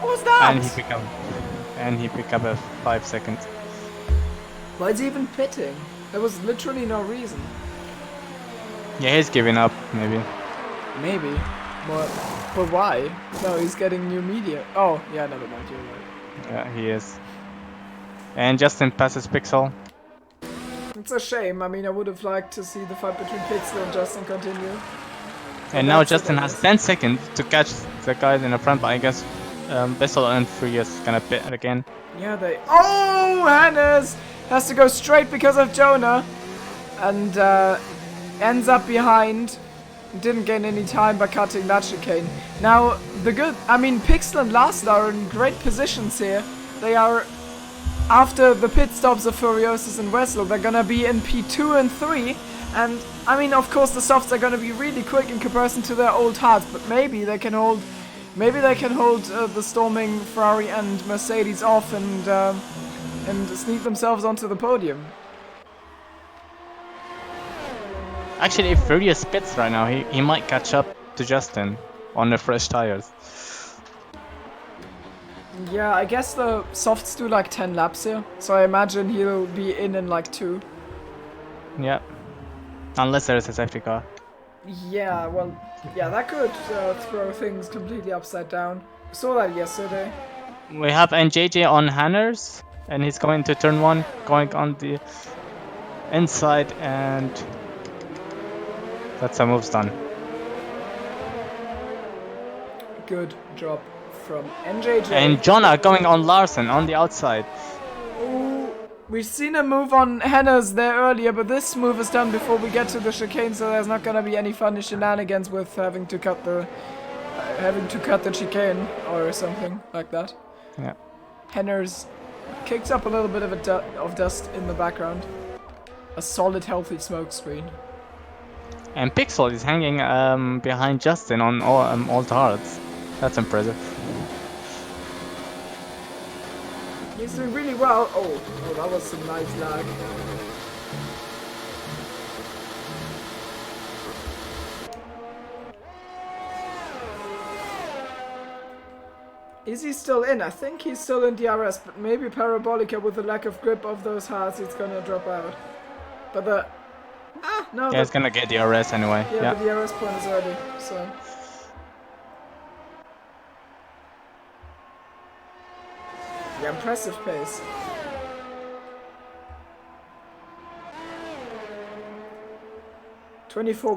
What was that? And he picked up a 5 seconds. Why is he even pitting? There was literally no reason. Yeah, he's giving up, maybe. Maybe. But why? No, he's getting new media. Oh, yeah, never mind, you're right. Yeah, he is. And Justin passes Pixel. It's a shame. I mean, I would have liked to see the fight between Pixel and Justin continue. And now Justin has 10 seconds to catch the guys in the front, but I guess Bessel and Furious gonna pit again. Yeah, they... Oh! Hannes has to go straight because of Jonah. And ends up behind. Didn't gain any time by cutting that chicane. Now, Pixel and Larsen are in great positions here. They are, after the pit stops of Furiosus and Wessel, they're gonna be in P2 and 3. And, I mean, of course, the softs are gonna be really quick in comparison to their old hards, but maybe they can hold the storming Ferrari and Mercedes off and sneak themselves onto the podium. Actually, if Furious pits right now, he might catch up. to Justin on the fresh tires. Yeah, I guess the softs do like 10 laps here, so I imagine he'll be in like 2. Yeah. Unless there's a safety car. Yeah, well, yeah, that could throw things completely upside down. We saw that yesterday. We have NJJ on Hanners, and he's going to turn 1, going on the inside, and that's a move's done. Good job from NJJ. And Jonah going on Larson on the outside. Ooh, we've seen a move on Henna's there earlier, but this move is done before we get to the chicane, so there's not gonna be any funny shenanigans with having to cut the chicane or something like that. Yeah. Henner's kicks up a little bit of dust in the background. A solid, healthy smoke screen. And Pixel is hanging behind Justin on all tards. That's impressive. He's doing really well. Oh, that was some nice lag. Is he still in? I think he's still in DRS, but maybe Parabolica with the lack of grip of those hearts, it's gonna drop out. But no. Yeah, he's gonna get DRS anyway. Yeah, the DRS point is early, so. Yeah, impressive pace.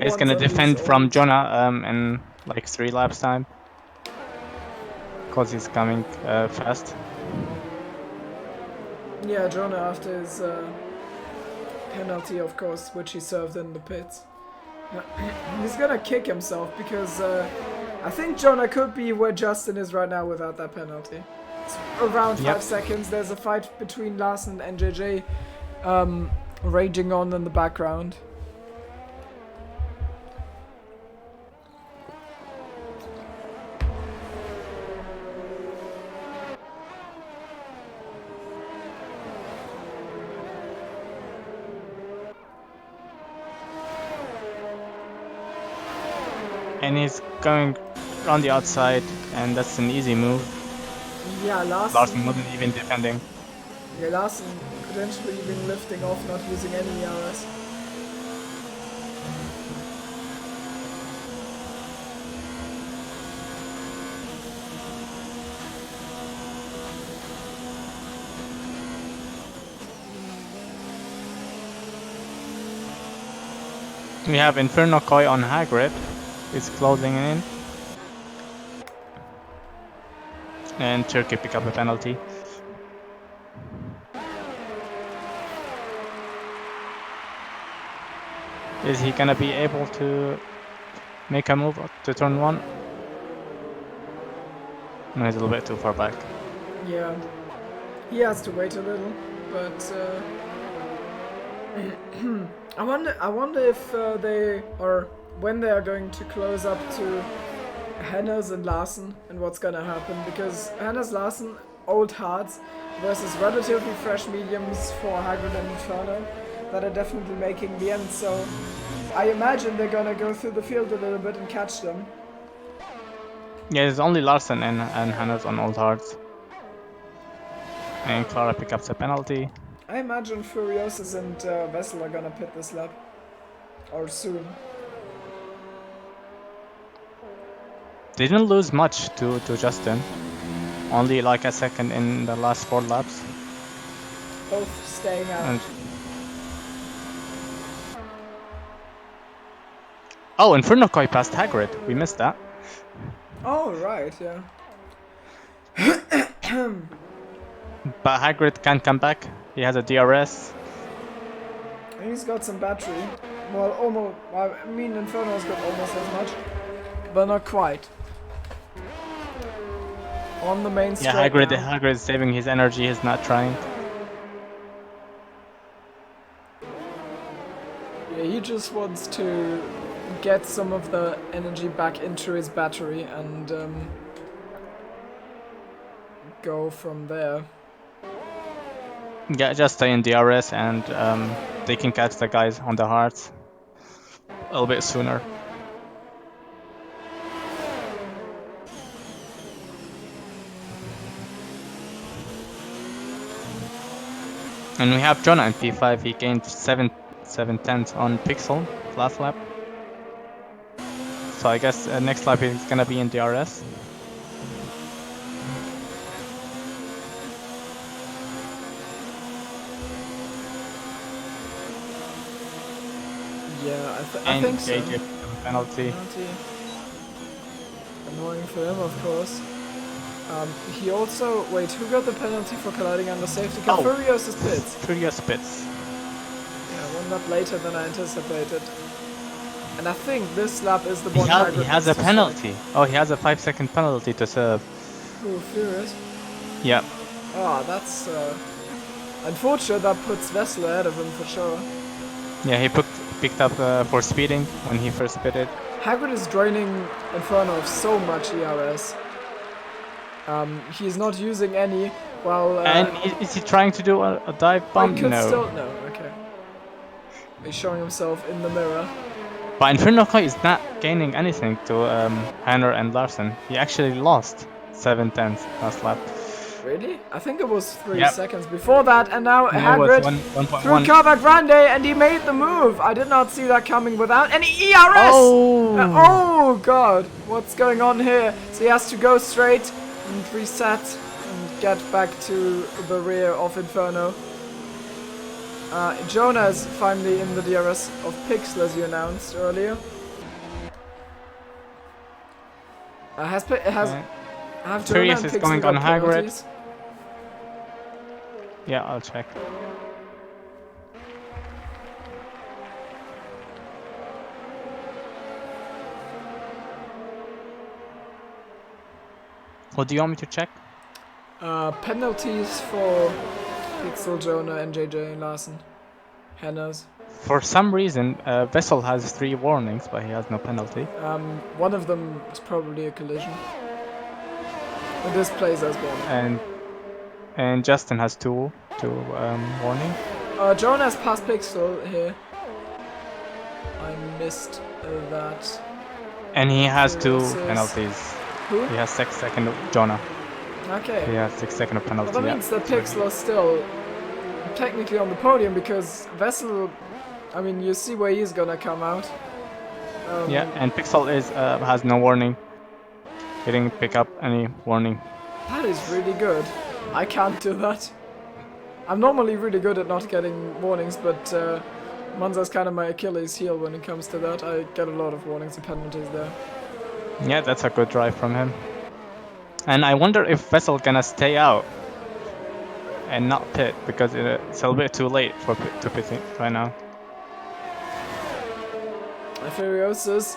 He's gonna defend from Jonah in like 3 laps time. Because he's coming fast. Yeah, Jonah after his penalty, of course, which he served in the pits. He's gonna kick himself because I think Jonah could be where Justin is right now without that penalty. It's around 5 seconds. There's a fight between Larson and NJJ raging on in the background. And he's going on the outside, and that's an easy move. Yeah, Larson wasn't even defending. Yeah, Larson potentially even lifting off, not using any ERS. We have Inferno Koi on high grip. It's closing in. And Turkey pick up a penalty. Is he gonna be able to make a move to turn 1? No, he's a little bit too far back. Yeah, he has to wait a little, but I wonder if they or when they are going to close up to Hennes and Larson and what's gonna happen, because Hennes, Larson, old hards versus relatively fresh mediums for Hagrid and Inferno that are definitely making the end, so I imagine they're gonna go through the field a little bit and catch them. Yeah, it's only Larson and Hannes on old hards. And Clara pick up the penalty. I imagine Furiosus and Vessel are gonna pit this lap. Or soon. They didn't lose much to Justin. Only like a second in the last 4 laps. Both staying out. And oh, Inferno Koi passed Hagrid. We missed that. Oh, right, yeah. But Hagrid can come back. He has a DRS. He's got some battery. Well, almost. I mean, Inferno's got almost as much, but not quite. On the main straight. Yeah, Hagrid is saving his energy. He's not trying. Yeah, he just wants to get some of the energy back into his battery and go from there. Yeah, just stay in DRS and they can catch the guys on the hearts a little bit sooner. And we have Jonah in P5. He gained 7/10 on Pixel last lap. So I guess next lap he's gonna be in DRS. Yeah, I think so. JJ penalty. Annoying for him, of course. He also... Wait, who got the penalty for colliding under safety car? Furiosa's pits. Furious pits. Yeah, one lap later than I anticipated. And I think this lap is the one He has a penalty. Oh, he has a 5-second penalty to serve. Who, Furious? Yeah. Oh, that's unfortunate. That puts Vessel ahead of him for sure. Yeah, he picked up for speeding when he first pitted. Hagrid is draining Inferno of so much ERS. He's not using any, while... and is he trying to do a dive bomb? No. No, okay. He's showing himself in the mirror. But Inferno is not gaining anything to Hanner and Larsen. He actually lost 7/10 last lap. Really? I think it was 3 seconds before that, and now And Hagrid through Cava Grande, and he made the move. I did not see that coming without any ERS! Oh god, what's going on here? So he has to go straight and reset and get back to the rear of Inferno. Jonah is finally in the DRS of Pixel, as you announced earlier. Furious is going on Hagrid. Yeah, I'll check. What do you want me to check? Penalties for Pixel, Jonah, and JJ Larsen. Henna's. For some reason, Vessel has 3 warnings, but he has no penalty. One of them is probably a collision. It displays as one. And Justin has 2 warning. Jonah has passed Pixel here. I missed that. And he has 2 penalties. Who? He has 6 second Jonah. Okay. He has 6 second of penalty. Well, that means that Pixel is still technically on the podium, because Vessel, I mean, you see where he's gonna come out. Yeah, and Pixel has no warning. He didn't pick up any warning. That is really good. I can't do that. I'm normally really good at not getting warnings, but Monza's kind of my Achilles heel when it comes to that. I get a lot of warnings and penalties there. Yeah, that's a good drive from him. And I wonder if Vessel gonna stay out and not pit, because it's a little bit too late to pit right now. Furiosa's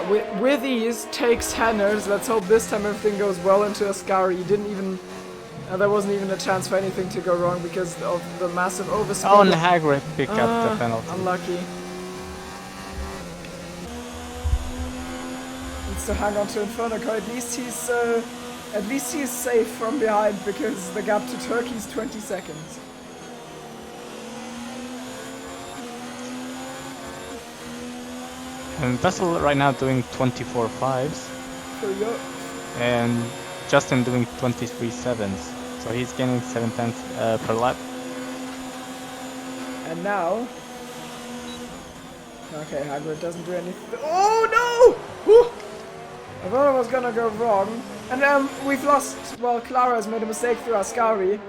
with ease takes Henners. Let's hope this time everything goes well into Ascari. He didn't even... there wasn't even a chance for anything to go wrong because of the massive overspeed. Oh, and Hagrid picked up the penalty. Unlucky. Needs to hang on to Inferno. At least he's safe from behind, because the gap to Turkey is 20 seconds. And Vessel right now doing 24.5s. There we go. And Justin doing 23.7s. So he's gaining 7/10 per lap. And now... Okay, Hagrid doesn't do anything. Oh no! Whew! I thought it was gonna go wrong. And we've lost... Well, Clara has made a mistake through Ascari.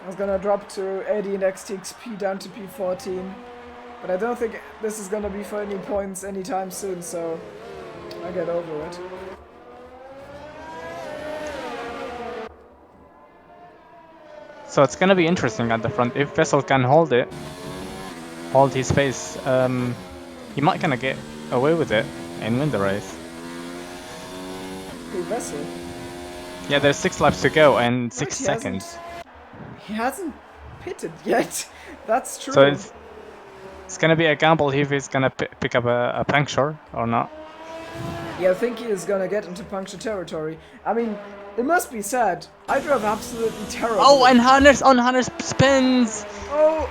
I was gonna drop to 80 and XTXP down to P14. But I don't think this is gonna be for any points anytime soon, so I'll get over it. So it's gonna be interesting at the front. If Vessel can hold his pace, he might gonna get away with it and win the race. Who, Vessel? Yeah, there's 6 laps to go and 6 seconds. He hasn't pitted yet. That's true. So it's gonna be a gamble if he's gonna pick up a puncture or not. Yeah, I think he is gonna get into puncture territory. I mean, it must be said, I drove absolutely terrible. Oh, and Hunter's spins! Oh,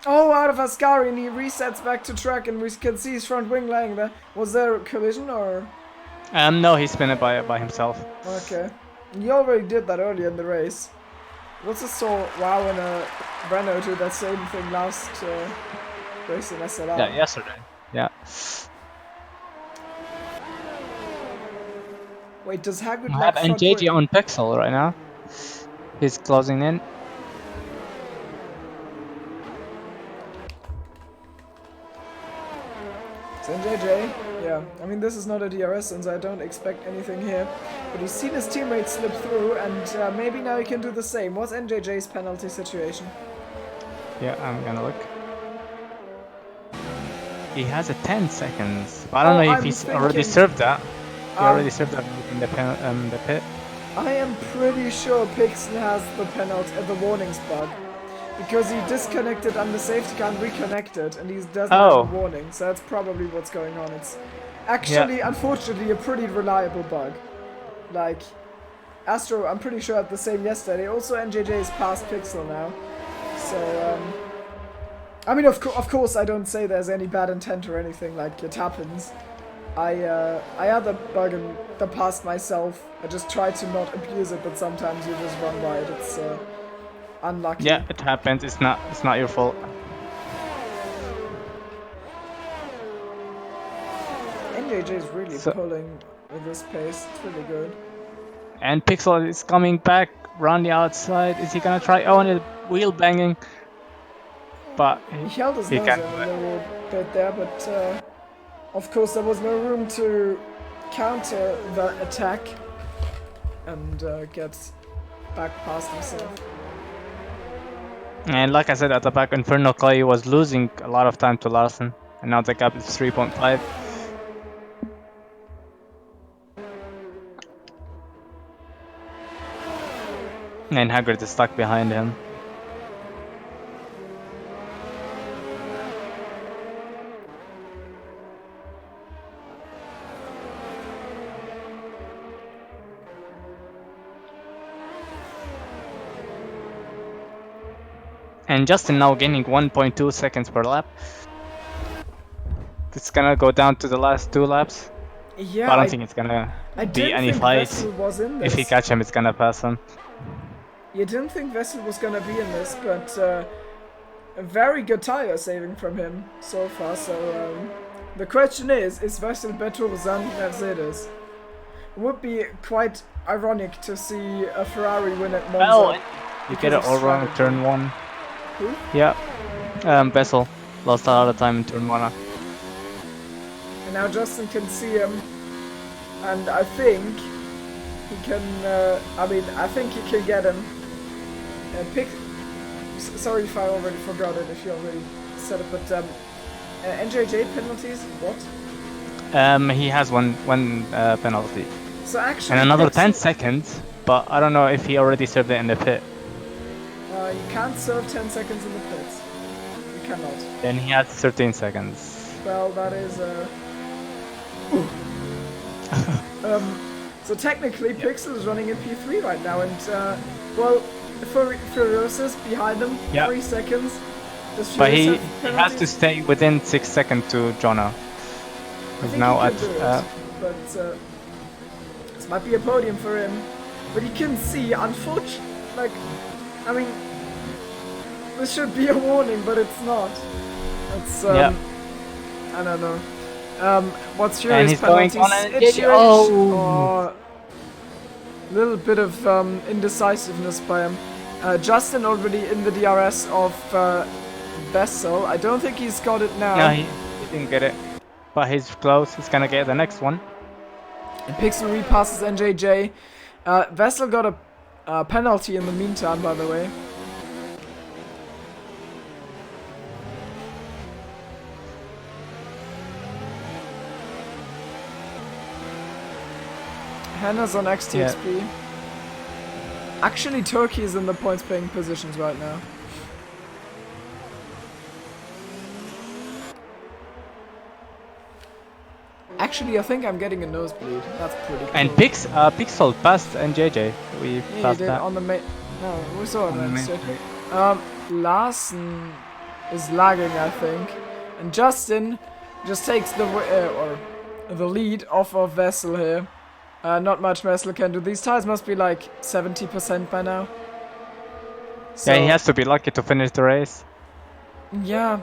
out of Ascari, and he resets back to track, and we can see his front wing laying there. Was there a collision, or...? No, he spun it by himself. Okay. He already did that earlier in the race. Also saw Wow and Renault do that same thing last race in SLR. Yeah, yesterday. Yeah. Wait, does Hagrid I lag have front NJJ wing? on Pixel right now. He's closing in. It's NJJ. Yeah, I mean, this is not a DRS, and I don't expect anything here. But he's seen his teammate slip through, and maybe now he can do the same. What's NJJ's penalty situation? Yeah, I'm gonna look. He has a 10 seconds. But I don't know if I'm he's already thinking- served that. He already served that in the pit. I am pretty sure Pixel has the penalty, the warnings bug. Because he disconnected under safety car and reconnected, and he doesn't have a warning, so that's probably what's going on. It's actually, unfortunately, a pretty reliable bug. Like, Astro, I'm pretty sure had the same yesterday. Also, NJJ is past Pixel now. So, I mean, of course, I don't say there's any bad intent or anything, like, it happens. I had the bug in the past myself. I just try to not abuse it, but sometimes you just run by it. It's, unlucky. Yeah, it happens. It's not your fault. NJJ is really pulling with this pace. It's really good. And Pixel is coming back around the outside. Is he gonna try? Oh, and a wheel banging. But he held his nose in a little bit there, but of course there was no room to counter the attack and get back past himself. And like I said at the back, Inferno Clay was losing a lot of time to Larsen, and now the gap is 3.5. And Hagrid is stuck behind him. And Justin now gaining 1.2 seconds per lap. It's gonna go down to the last 2 laps. Yeah, but I don't think it's gonna be any fight. If he catch him, it's gonna pass him. You didn't think Vessel was gonna be in this, but a very good tire saving from him so far. So the question is Vessel better than Mercedes? It would be quite ironic to see a Ferrari win at Monza. Well, you get it all wrong, turn 1. Who? Yeah, Bessel lost a lot of time in turn 1. And now Justin can see him, and I think he can. I think he can get him. Sorry if I already forgot it. If you already said it, but NJJ penalties. What? He has one penalty. So actually, and another 10 seconds, but I don't know if he already served it in the pit. You can't serve 10 seconds in the pits. You cannot. Then he has 13 seconds. Well, that is so technically, Pixel is running in P3 right now, and well, Furiosa's behind him, 3 seconds. But he has to stay within 6 seconds to Jonah. He's now at. But this might be a podium for him. But you can see, unfortunately, like, I mean, this should be a warning, but it's not. It's I don't know. What's your penalty situation? Little bit of indecisiveness by him. Justin already in the DRS of Vessel. I don't think he's got it now. No, he didn't get it. But he's close. He's gonna get the next one. And Pixel repasses NJJ. Vessel got a penalty in the meantime, by the way. Hannah's on XTXP. Yeah. Actually, Turkey is in the points paying positions right now. Actually, I think I'm getting a nosebleed. That's pretty cool. And Pixel passed NJJ. We passed that. On the main. No, we saw it. Larsen is lagging, I think. And Justin just takes the lead off of Vessel here. Not much Vessel can do. These tires must be like 70% by now. So, Yeah, he has to be lucky to finish the race. yeah,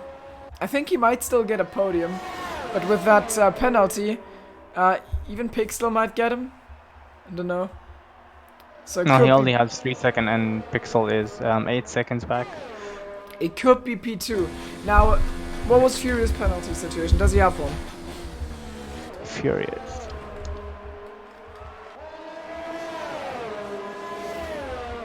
I think he might still get a podium, but with that penalty, even Pixel might get him. I don't know. So it No, could he be, only has 3 seconds and Pixel is 8 seconds back. it could be P2. Now, what was Furious' penalty situation? Does he have one? Furious.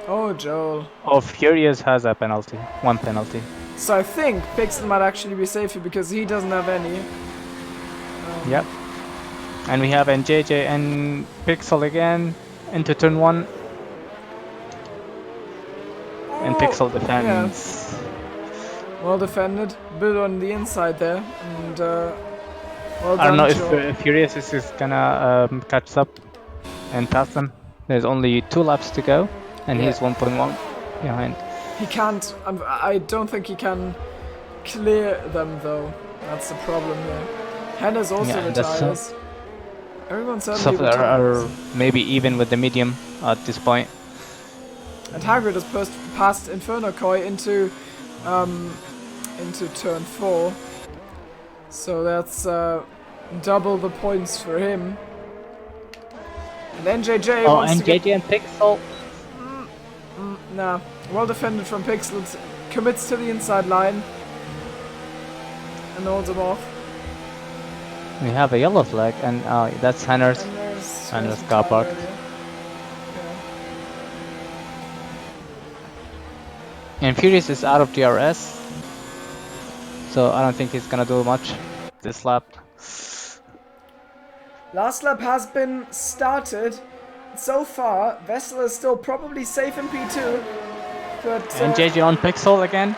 Oh, Joel. Oh, Furious has a penalty. 1 penalty. So I think Pixel might actually be safer because he doesn't have any. Yep. And we have NJJ and Pixel again into turn 1. And Pixel defends. Well defended. Bit on the inside there. And well I don't know done, Joel. if Furious is gonna catch up and pass them. There's only 2 laps to go, and he's 1.1 behind. He can't. I don't think he can clear them though. That's the problem here. Henna's also retires. Everyone's suddenly Some retires. are maybe even with the medium at this point. And Hagrid has passed Inferno Koi into turn 4. So that's double the points for him. And NJJ wants to get... NJJ and Pixel. Nah. Well defended from Pixel. Commits to the inside line. And holds him off. We have a yellow flag, and that's Henner's. And there's car park. And Furious is out of DRS, so I don't think he's gonna do much this lap. Last lap has been started. So far, Vessel is still probably safe in P2. But NJJ on Pixel again.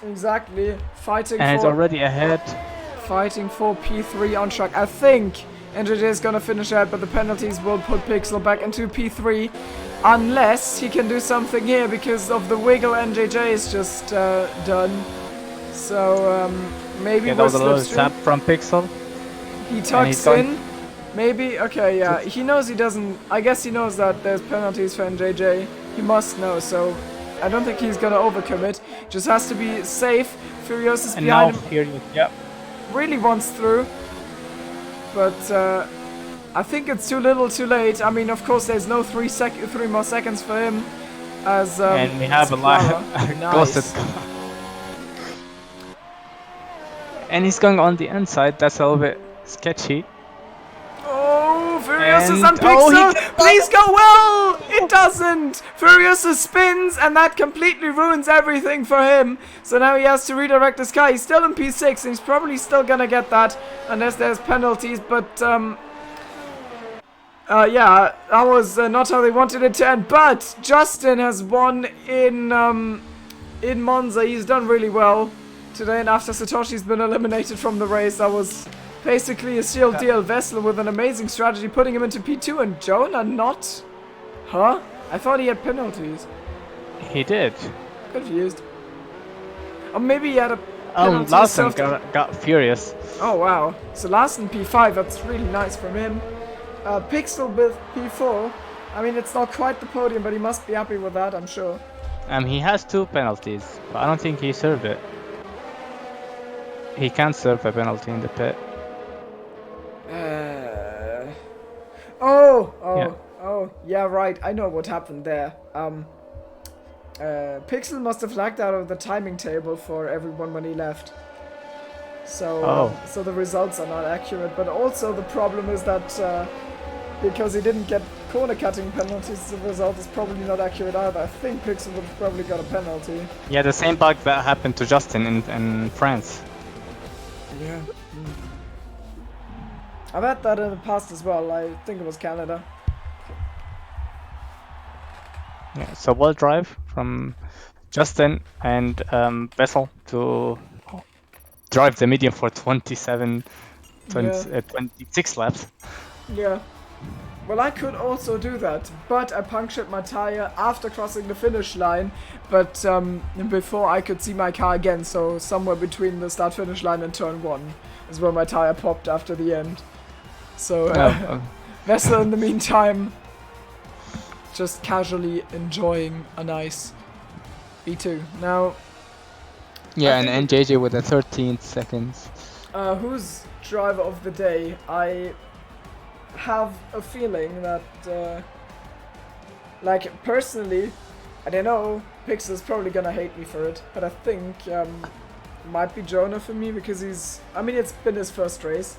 Exactly. Fighting and it's already ahead. Fighting for P3 on track. I think NJJ is gonna finish ahead, but the penalties will put Pixel back into P3. Unless he can do something here because of the wiggle NJJ is just done. So maybe that was a little tap from Pixel. He tucks in. Maybe, okay, yeah. He knows he doesn't... I guess he knows that there's penalties for NJJ. He must know, so... I don't think he's gonna overcommit. Just has to be safe. Furious is behind him. Furious, yep. Really wants through. But, I think it's too little too late. I mean, of course, there's no 3 more seconds for him. As, and we have a lot ghosted. And he's going on the inside. That's a little bit sketchy. Oh, Furious is on Pixel! Please go well! It doesn't! Furious spins, and that completely ruins everything for him. So now he has to redirect his car. He's still in P6, and he's probably still gonna get that, unless there's penalties, but, yeah, that was not how they wanted it to end. But Justin has won in Monza. He's done really well today, and after Satoshi's been eliminated from the race, that was... basically a sealed deal. Vessel with an amazing strategy, putting him into P2, and Jonah not? Huh? I thought he had penalties. He did. Confused. Or maybe he had a penalty. Larson got Furious. Oh wow. So Larson P5, that's really nice from him. Pixel with P4. I mean, it's not quite the podium, but he must be happy with that, I'm sure. He has 2 penalties, but I don't think he served it. He can't serve a penalty in the pit. Yeah, right. I know what happened there. Pixel must have lagged out of the timing table for everyone when he left. So, so the results are not accurate. But also the problem is that because he didn't get corner cutting penalties, the result is probably not accurate either. I think Pixel would have probably got a penalty. Yeah, the same bug that happened to Justin in France. Yeah. I've had that in the past as well. I think it was Canada. Yeah, so well drive from Justin and Vessel to drive the medium for 26 laps. Yeah. Well, I could also do that, but I punctured my tire after crossing the finish line, but before I could see my car again, so somewhere between the start-finish line and turn 1 is where my tire popped after the end. So, Vessel in the meantime, just casually enjoying a nice B2. Now, Yeah, I and think NJJ with the 13 seconds. who's driver of the day? I have a feeling that, like, personally, I don't know, Pixel's probably gonna hate me for it, but I think it might be Jonah for me because he's, I mean, it's been his first race.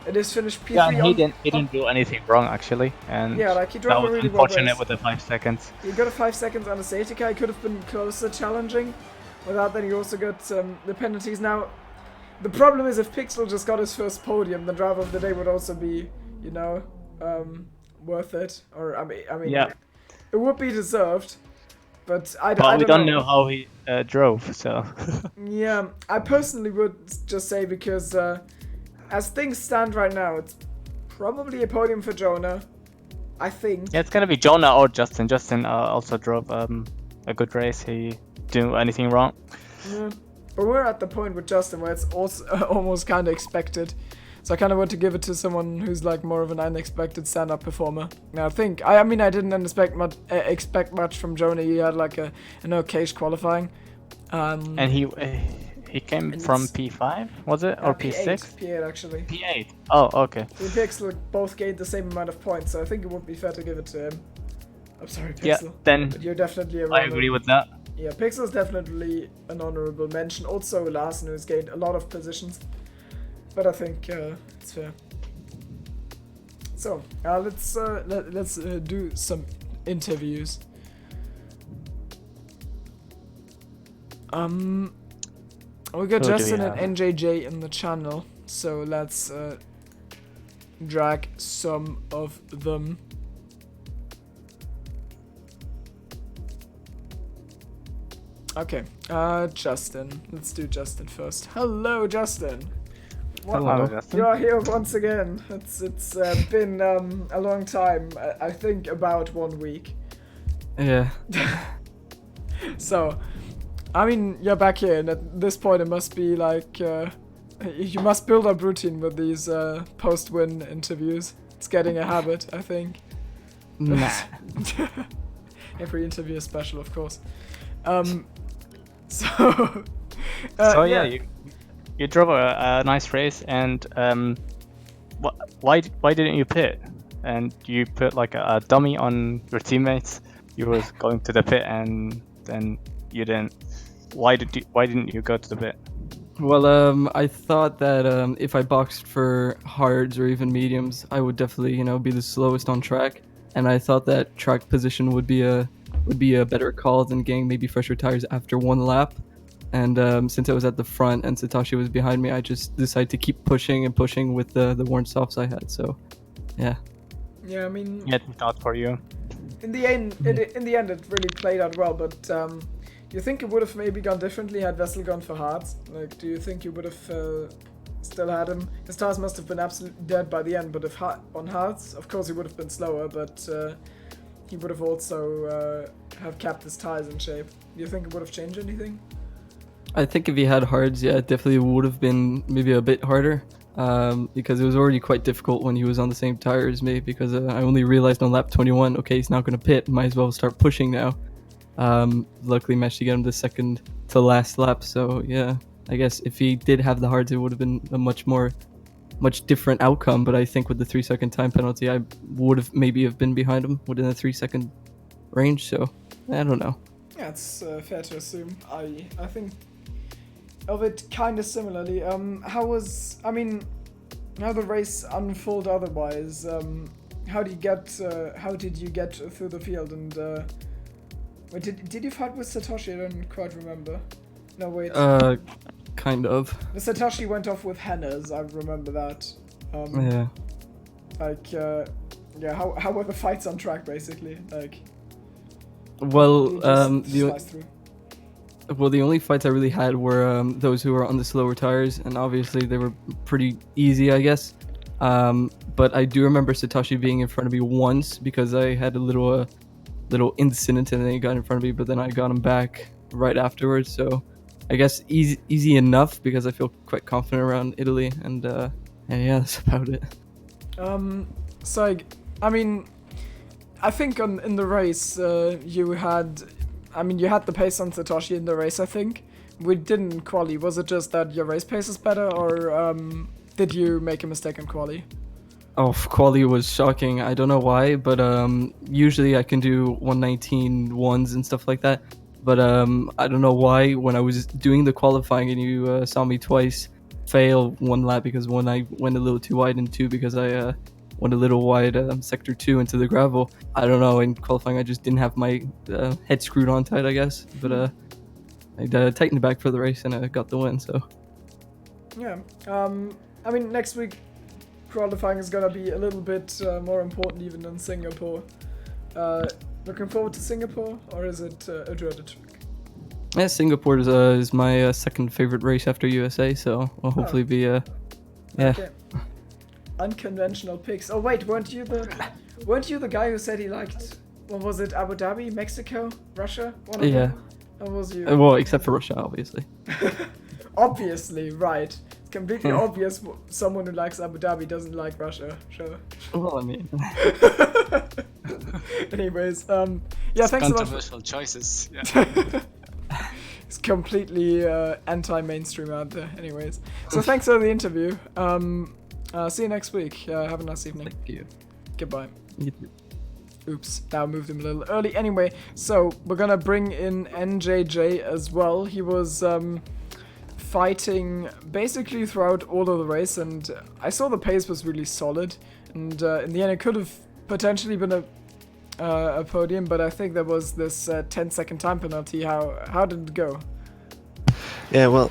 It is finished P3 Yeah, and on... he didn't do anything wrong actually, and Yeah, like he that drove a was really well unfortunate race. with the 5 seconds. He got a 5 seconds on a safety car. He could have been closer challenging. Without that, he also got the penalties. Now, the problem is if Pixel just got his first podium, the driver of the day would also be, you know, worth it. Or I mean, Yeah, it would be deserved. But I but we don't don't know how he drove, so. Yeah, I personally would just say because as things stand right now, it's probably a podium for Jonah. I think. Yeah, it's gonna be Jonah or Justin. Justin also drove a good race. He didn't do anything wrong. Yeah. But we're at the point with Justin where it's also almost kind of expected. So I kind of want to give it to someone who's like more of an unexpected stand-up performer. Now I mean I didn't expect much from Jonah. He had like an okayish qualifying. And he came from P5, was it, or P6? P8 actually. P8. Oh, okay. The Pixel both gained the same amount of points, so I think it would be fair to give it to him. I'm sorry, Pixel. Yeah, then But you're definitely a I agree with that. Yeah, Pixel's definitely an honorable mention. Also Larsen, who's gained a lot of positions. But I think it's fair. So let's do some interviews. We got Justin and NJJ in the channel, so let's drag some of them. Okay, Justin. Let's do Justin first. Hello, Justin. Hello, Justin. You're here once again. It's been a long time. I think about 1 week. Yeah. So, I mean, you're back here, and at this point it must be like you must build up routine with these post-win interviews. It's getting a habit, I think. Nah. Every interview is special, of course. So Yeah, you drove a nice race, and why didn't you pit? And you put like a dummy on your teammates. You was going to the pit, and then you didn't. Why didn't you go to the pit? Well, I thought that if I boxed for hards or even mediums, I would definitely, be the slowest on track, and I thought that track position would be a better call than getting maybe fresher tires after one lap. And since I was at the front and Satoshi was behind me, I just decided to keep pushing and pushing with the worn softs I had. So, yeah. Yeah, I mean. Yeah, we thought for you. In the end, it really played out well. But do you think it would have maybe gone differently had Vessel gone for hards? Like, do you think you would have still had him? His tires must have been absolutely dead by the end. But if on hards, of course, he would have been slower. But he would have also have kept his tires in shape. Do you think it would have changed anything? I think if he had hards, yeah, it definitely would have been maybe a bit harder. Because it was already quite difficult when he was on the same tire as me, because I only realized on lap 21, okay, he's not going to pit, might as well start pushing now. Luckily managed to get him the second to last lap, so yeah, I guess if he did have the hards, it would have been a much different outcome, but I think with the 3-second time penalty, I would have maybe have been behind him within the 3-second range, so I don't know. Yeah, it's fair to assume. I think of it kind of similarly. How the race unfold otherwise? How did you get through the field? And wait, did you fight with Satoshi? I don't quite remember. No, wait. Kind of. The Satoshi went off with Hennes. I remember that. Yeah. Like, yeah. How were the fights on track, basically? Like. Well, slice through? Well, the only fights I really had were those who were on the slower tires, and obviously they were pretty easy, I guess. But I do remember Satoshi being in front of me once because I had a little incident and then he got in front of me, but then I got him back right afterwards. So I guess easy enough because I feel quite confident around Italy, and yeah, that's about it. So I mean, I think in the race you had I mean, you had the pace on Satoshi in the race, I think. We didn't quali. Was it just that your race pace is better, or did you make a mistake in quali? Oh, quali was shocking. I don't know why, but usually I can do 119 ones and stuff like that. But I don't know why when I was doing the qualifying and you saw me twice fail one lap because one I went a little too wide and two because I went a little wide sector 2 into the gravel. I don't know, in qualifying I just didn't have my head screwed on tight, I guess. But I tightened back for the race and I got the win, so. Yeah. I mean, next week qualifying is gonna be a little bit more important even than Singapore. Looking forward to Singapore, or is it a dreaded track? Yeah, Singapore is my second favorite race after USA, so I'll hopefully be yeah. Okay. Unconventional picks. Oh wait, weren't you the guy who said he liked, what was it, Abu Dhabi, Mexico, Russia? One of them? Or was you? Well, except for Russia, obviously. Obviously, right. It's completely obvious someone who likes Abu Dhabi doesn't like Russia. Sure. Well, I mean. Anyways, yeah, thanks a lot. Controversial choices. Yeah. It's completely anti-mainstream out there. Anyways, so thanks for the interview. See you next week. Have a nice evening. Thank you. Goodbye. You too. Oops, now moved him a little early. Anyway, so we're gonna bring in NJJ as well. He was fighting basically throughout all of the race, and I saw the pace was really solid. And in the end, it could have potentially been a podium, but I think there was this 10-second time penalty. How did it go? Yeah, well,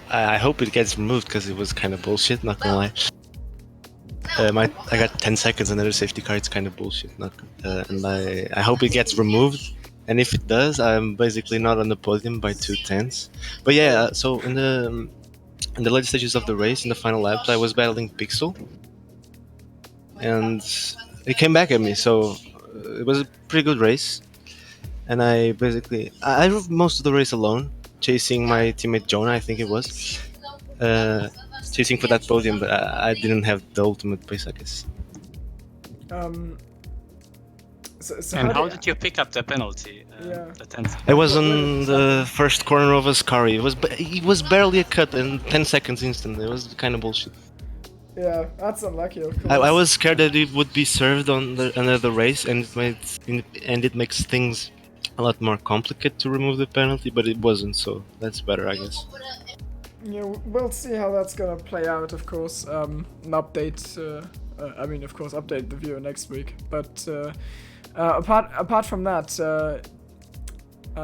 I hope it gets removed because it was kind of bullshit. Not gonna lie. I got 10 seconds and another safety car. It's kind of bullshit. And I hope it gets removed. And if it does, I'm basically not on the podium by 2/10. But yeah, so in the late stages of the race, in the final laps, I was battling Pixel, and it came back at me. So it was a pretty good race, and I drove most of the race alone, chasing my teammate Jonah, I think it was, chasing for that podium. But I didn't have the ultimate pace, I guess. So and how did you pick up the penalty? Yeah. The 10th? I was on the first corner of a Scary. It was barely a cut, and 10 seconds instant. It was kind of bullshit. Yeah, that's unlucky, of course. I was scared that it would be served on another race, and it makes things a lot more complicated to remove the penalty, but it wasn't, so that's better, I guess. Yeah, we'll see how that's gonna play out, of course. An update. I mean, of course, update the viewer next week. But apart from that,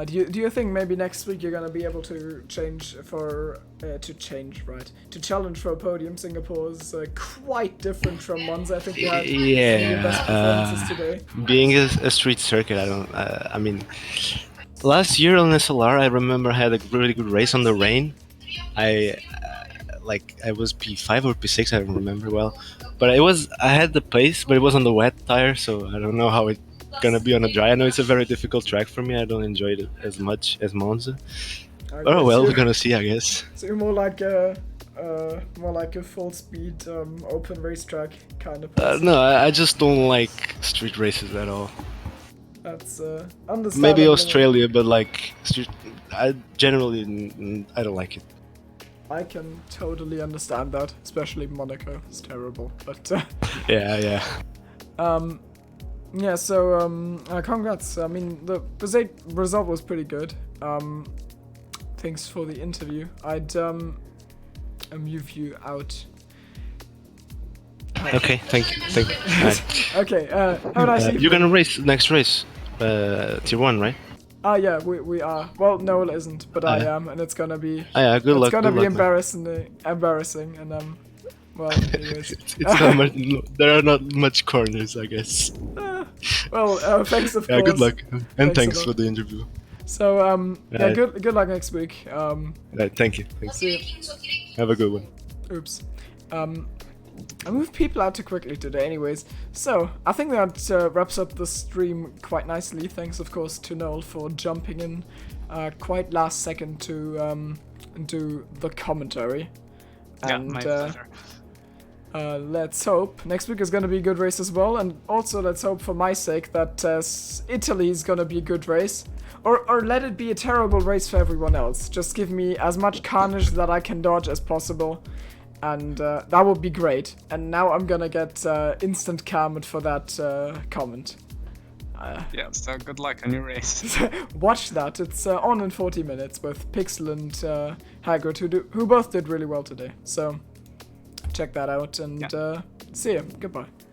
do you think maybe next week you're gonna be able to challenge for a podium? Singapore is quite different from Monza. I think you had your best performances today. Being a street circuit, I mean, last year on SLR, I remember I had a really good race on the rain. I was P5 or P6, I don't remember well, but I had the pace, but it was on the wet tire, so I don't know how it's gonna be on a dry. I know it's a very difficult track for me. I don't enjoy it as much as Monza. Oh well, we're gonna see, I guess. So you're more like a full speed open racetrack kind of person. No, I just don't like street races at all. That's understandable. Maybe Australia, but like street, I don't like it. I can totally understand that, especially Monaco. It's terrible, but yeah. Yeah. So congrats. I mean, the result was pretty good. Thanks for the interview. I'd move you out. Okay, thank you. Right. Okay. Have a nice evening. You're gonna race next race, Tier 1, right? Yeah, we are. Well, no, it isn't, but I am, and it's gonna be. Yeah, good luck. It's gonna be luck, embarrassing, and well, anyways. it's not much, there are not much corners, I guess. Well, thanks of course. Yeah, good luck, and thanks a for lot. the interview. So yeah, Right. good luck next week. Right, thank you. Thanks. See you. Have a good one. Oops. I moved people out too quickly today anyways. So, I think that wraps up the stream quite nicely. Thanks, of course, to Noel for jumping in quite last second to do the commentary. Yeah, And my pleasure. Let's hope. Next week is gonna be a good race as well, and also let's hope for my sake that Italy is gonna be a good race. Or let it be a terrible race for everyone else. Just give me as much carnage that I can dodge as possible. And that would be great. And now I'm gonna get instant karma for that comment. Yeah, so good luck on your race. Watch that. It's on in 40 minutes with Pixel and Hagrid, who both did really well today. So check that out and see you. Goodbye.